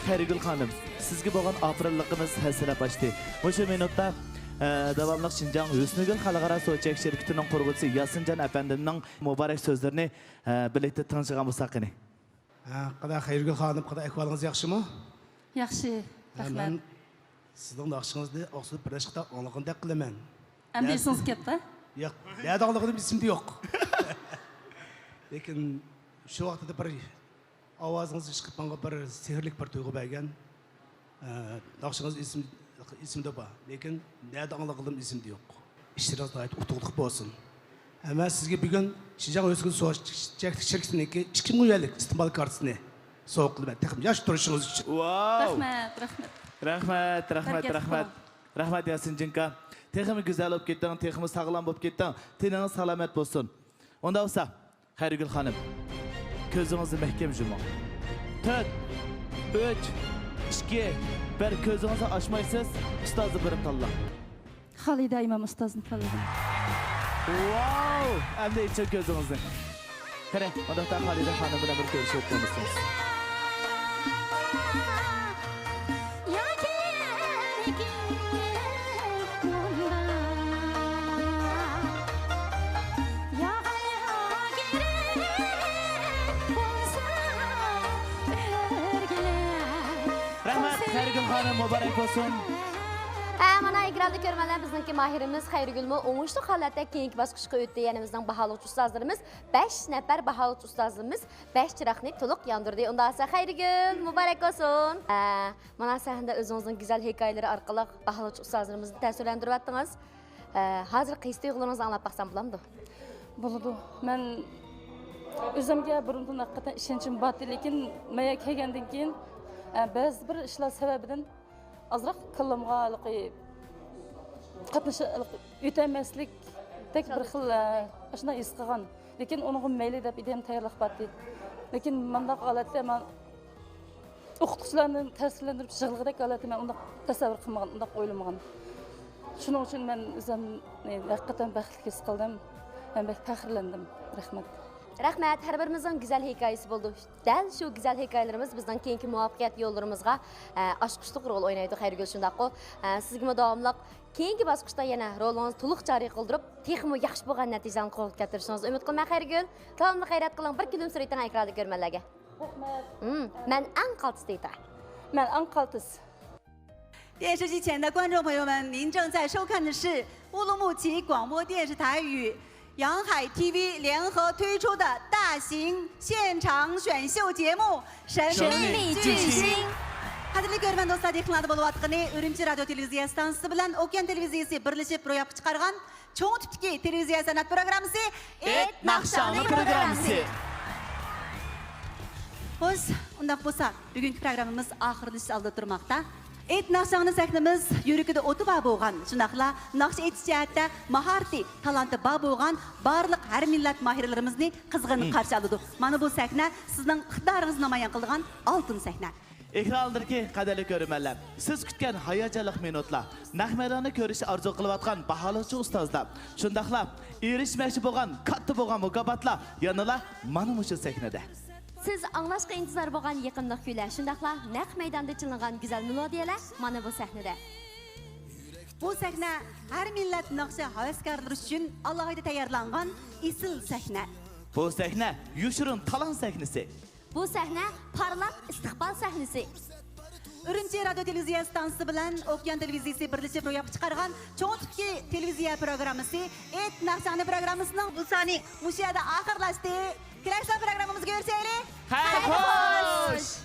Xayrigul Hanım, sizga bo'lgan aprelligimiz hasilab ochdi. O'sha minutda davomli Şinjan Husnigul Xalqaro Sochak shirkatining qo'rg'isi Yasinjon apandimning muborak so'zlarini birlikda ting'ishgan bo'lsak qani. Qada Xayrigul Hanım, qada ahvolingiz yaxshimi? Yaxshi. Rahmat. Sizning naqshingizni oqsilib birlashishda o'nglig'indek qilaman. Endi esingiz ketdi? Yo'q, nadalig'ini esimda yo'q. Lekin shu vaqtda bir ovozingiz chiqib menga bir sehrli bir tuyg'u bergan. Naqshingiz esimda bor, lekin nadalig'im esimda yo'q. İşlerinizde ait utuqliq bo'lsin. Ama sizga bugun Şinjan Özgün Sochak shirkatiniki 2000 yillik istiqbol kartasini sovg'a qilaman. Texnik yosh turishingiz uchun. Wow! Rahmat. Rahmat Yasinjonka. Texnik güzel bo'lib ketding, texnik sog'lom bo'lib ketding. Teningiz salomat bo'lsin. Onda bo'lsa, Xayrigul Hanım, ko'zingizni mahkam yuming. 4 3 2 1 ko'zingizni ochmaysiz, ustozni birim tanlang. Xalida imom ustozni tanladim. Wow! Endi ichib ko'zingizni. Qara, onda Xalida xonim bilan bir ko'rishib o'tamiz. Xayrigul Hanım mübarek olsun. Mana ekranda görmənlər bizningki mahirimiz Xayrigulmu oңushli holatda keyingi bosqichga o'tdi. Yani bizning baholovchi ustozlarimiz 5 nafar baholovchi ustozimiz 5 chiroqni to'liq yondirdi. Unda esa Xayrigul mübarek olsun. Mana sahnada o'zingizning go'zal hikoyalari orqali baholovchi ustozlarimizni ta'sirlantirib o'tdingiz. Hozir qaysi tuyg'ularingizni anglab baqsam bo'lamdi? Bo'ladi. Men o'zimga burundan haqiqatan ishonchim bor, lekin menga kelgandan keyin biz bir ishlar sababidan azroq kallamga qatnashib o'tamaslikdek bir xil shunday his qilgan. Lekin unga mayli deb idam tayyorlab batdi. Lekin mendaq holatda men o'qituvchilarni ta'sirlantirib yig'ilgidek holatda men unda tasavvur qilmagan, unda o'ylamagan. Shuning uchun men o'zimni haqiqatan baxtli his qildim. Men bek faxrlandim. Rahmat. Rahmat, her birimizin güzel hikayesi buldu. Dal şu güzel hikayelerimiz bizden keyinki muvaffaqiyat yollarımızga aşkışlık rol oynaydı Xayrigul şundaqo. Sizga davomli keyinki bosqichda yana rolungizni to'liq joriy qildirib, texmo yaxshi bo'lgan natijani qo'lga keltirishingizni umid qilaman Xayrigul. Davomli xayrat qiling. Bir kulimsiraytan ekranda ko'rmanlarga. Rahmat. Men ang qaltis deydi. Men ang qaltis. 电视机前的观众朋友们，您正在收看的是乌鲁木齐广播电视台与洋海 TV 联合推出的大型现场选秀节目《神秘巨星》。Qadrli görmen dostlar, yaqinlarda bo'lib atqani Urumchi radio televiziya stansiyasi bilan Okean televiziyasi birlashib ro'yobga chiqargan cho'ng tipdagi televiziya san'at programmasi Et Naqshoni programmasi. Xo'sh, undaq bo'lsa, bugungi programmamiz oxirlashib oldi turmoqda. Et Naqshoni sahnamiz yuragida o'ti bor bo'lgan, shundaqla naqsh etish jihatda maharati, talanti bor bo'lgan barliq har millat mohirlarimizni qizg'in qarshi oldi. Mana bu sahna sizning iqtidoringizni namoyon qilgan oltin sahna. Ekranlardaki qadrli ko'rmanlar, siz kutgan hayajonli minutlar, naq maydonni ko'rishni orzu qilayotgan baholovchi ustozlar, shundaqla erishmoqchi bo'lgan katta bo'lgan mukofatlar yanala mana shu sahnada. Siz anglashqa intizor bo'lgan yaqinliq kuylar, shundaqla naq maydonda chilingan go'zal melodiyalar mana bu sahnada. Bu sahna har millat naqshi havaskorlari uchun alohida tayyorlangan isil sahna. Bu sahna yoshirin talant sahnasi. Bu sahna parlaq istiqbol sahnasi. Urumchi radio televiziya stansiyasi bilan Okean televiziyasi birlashib ro'yobga chiqargan cho'ng tipdagi televiziya programmasi Et Naqshoni programmasining bu soni mushada oxirlashdi. Kelasi programmamizga ko'rishaylik. Xayr xo'sh.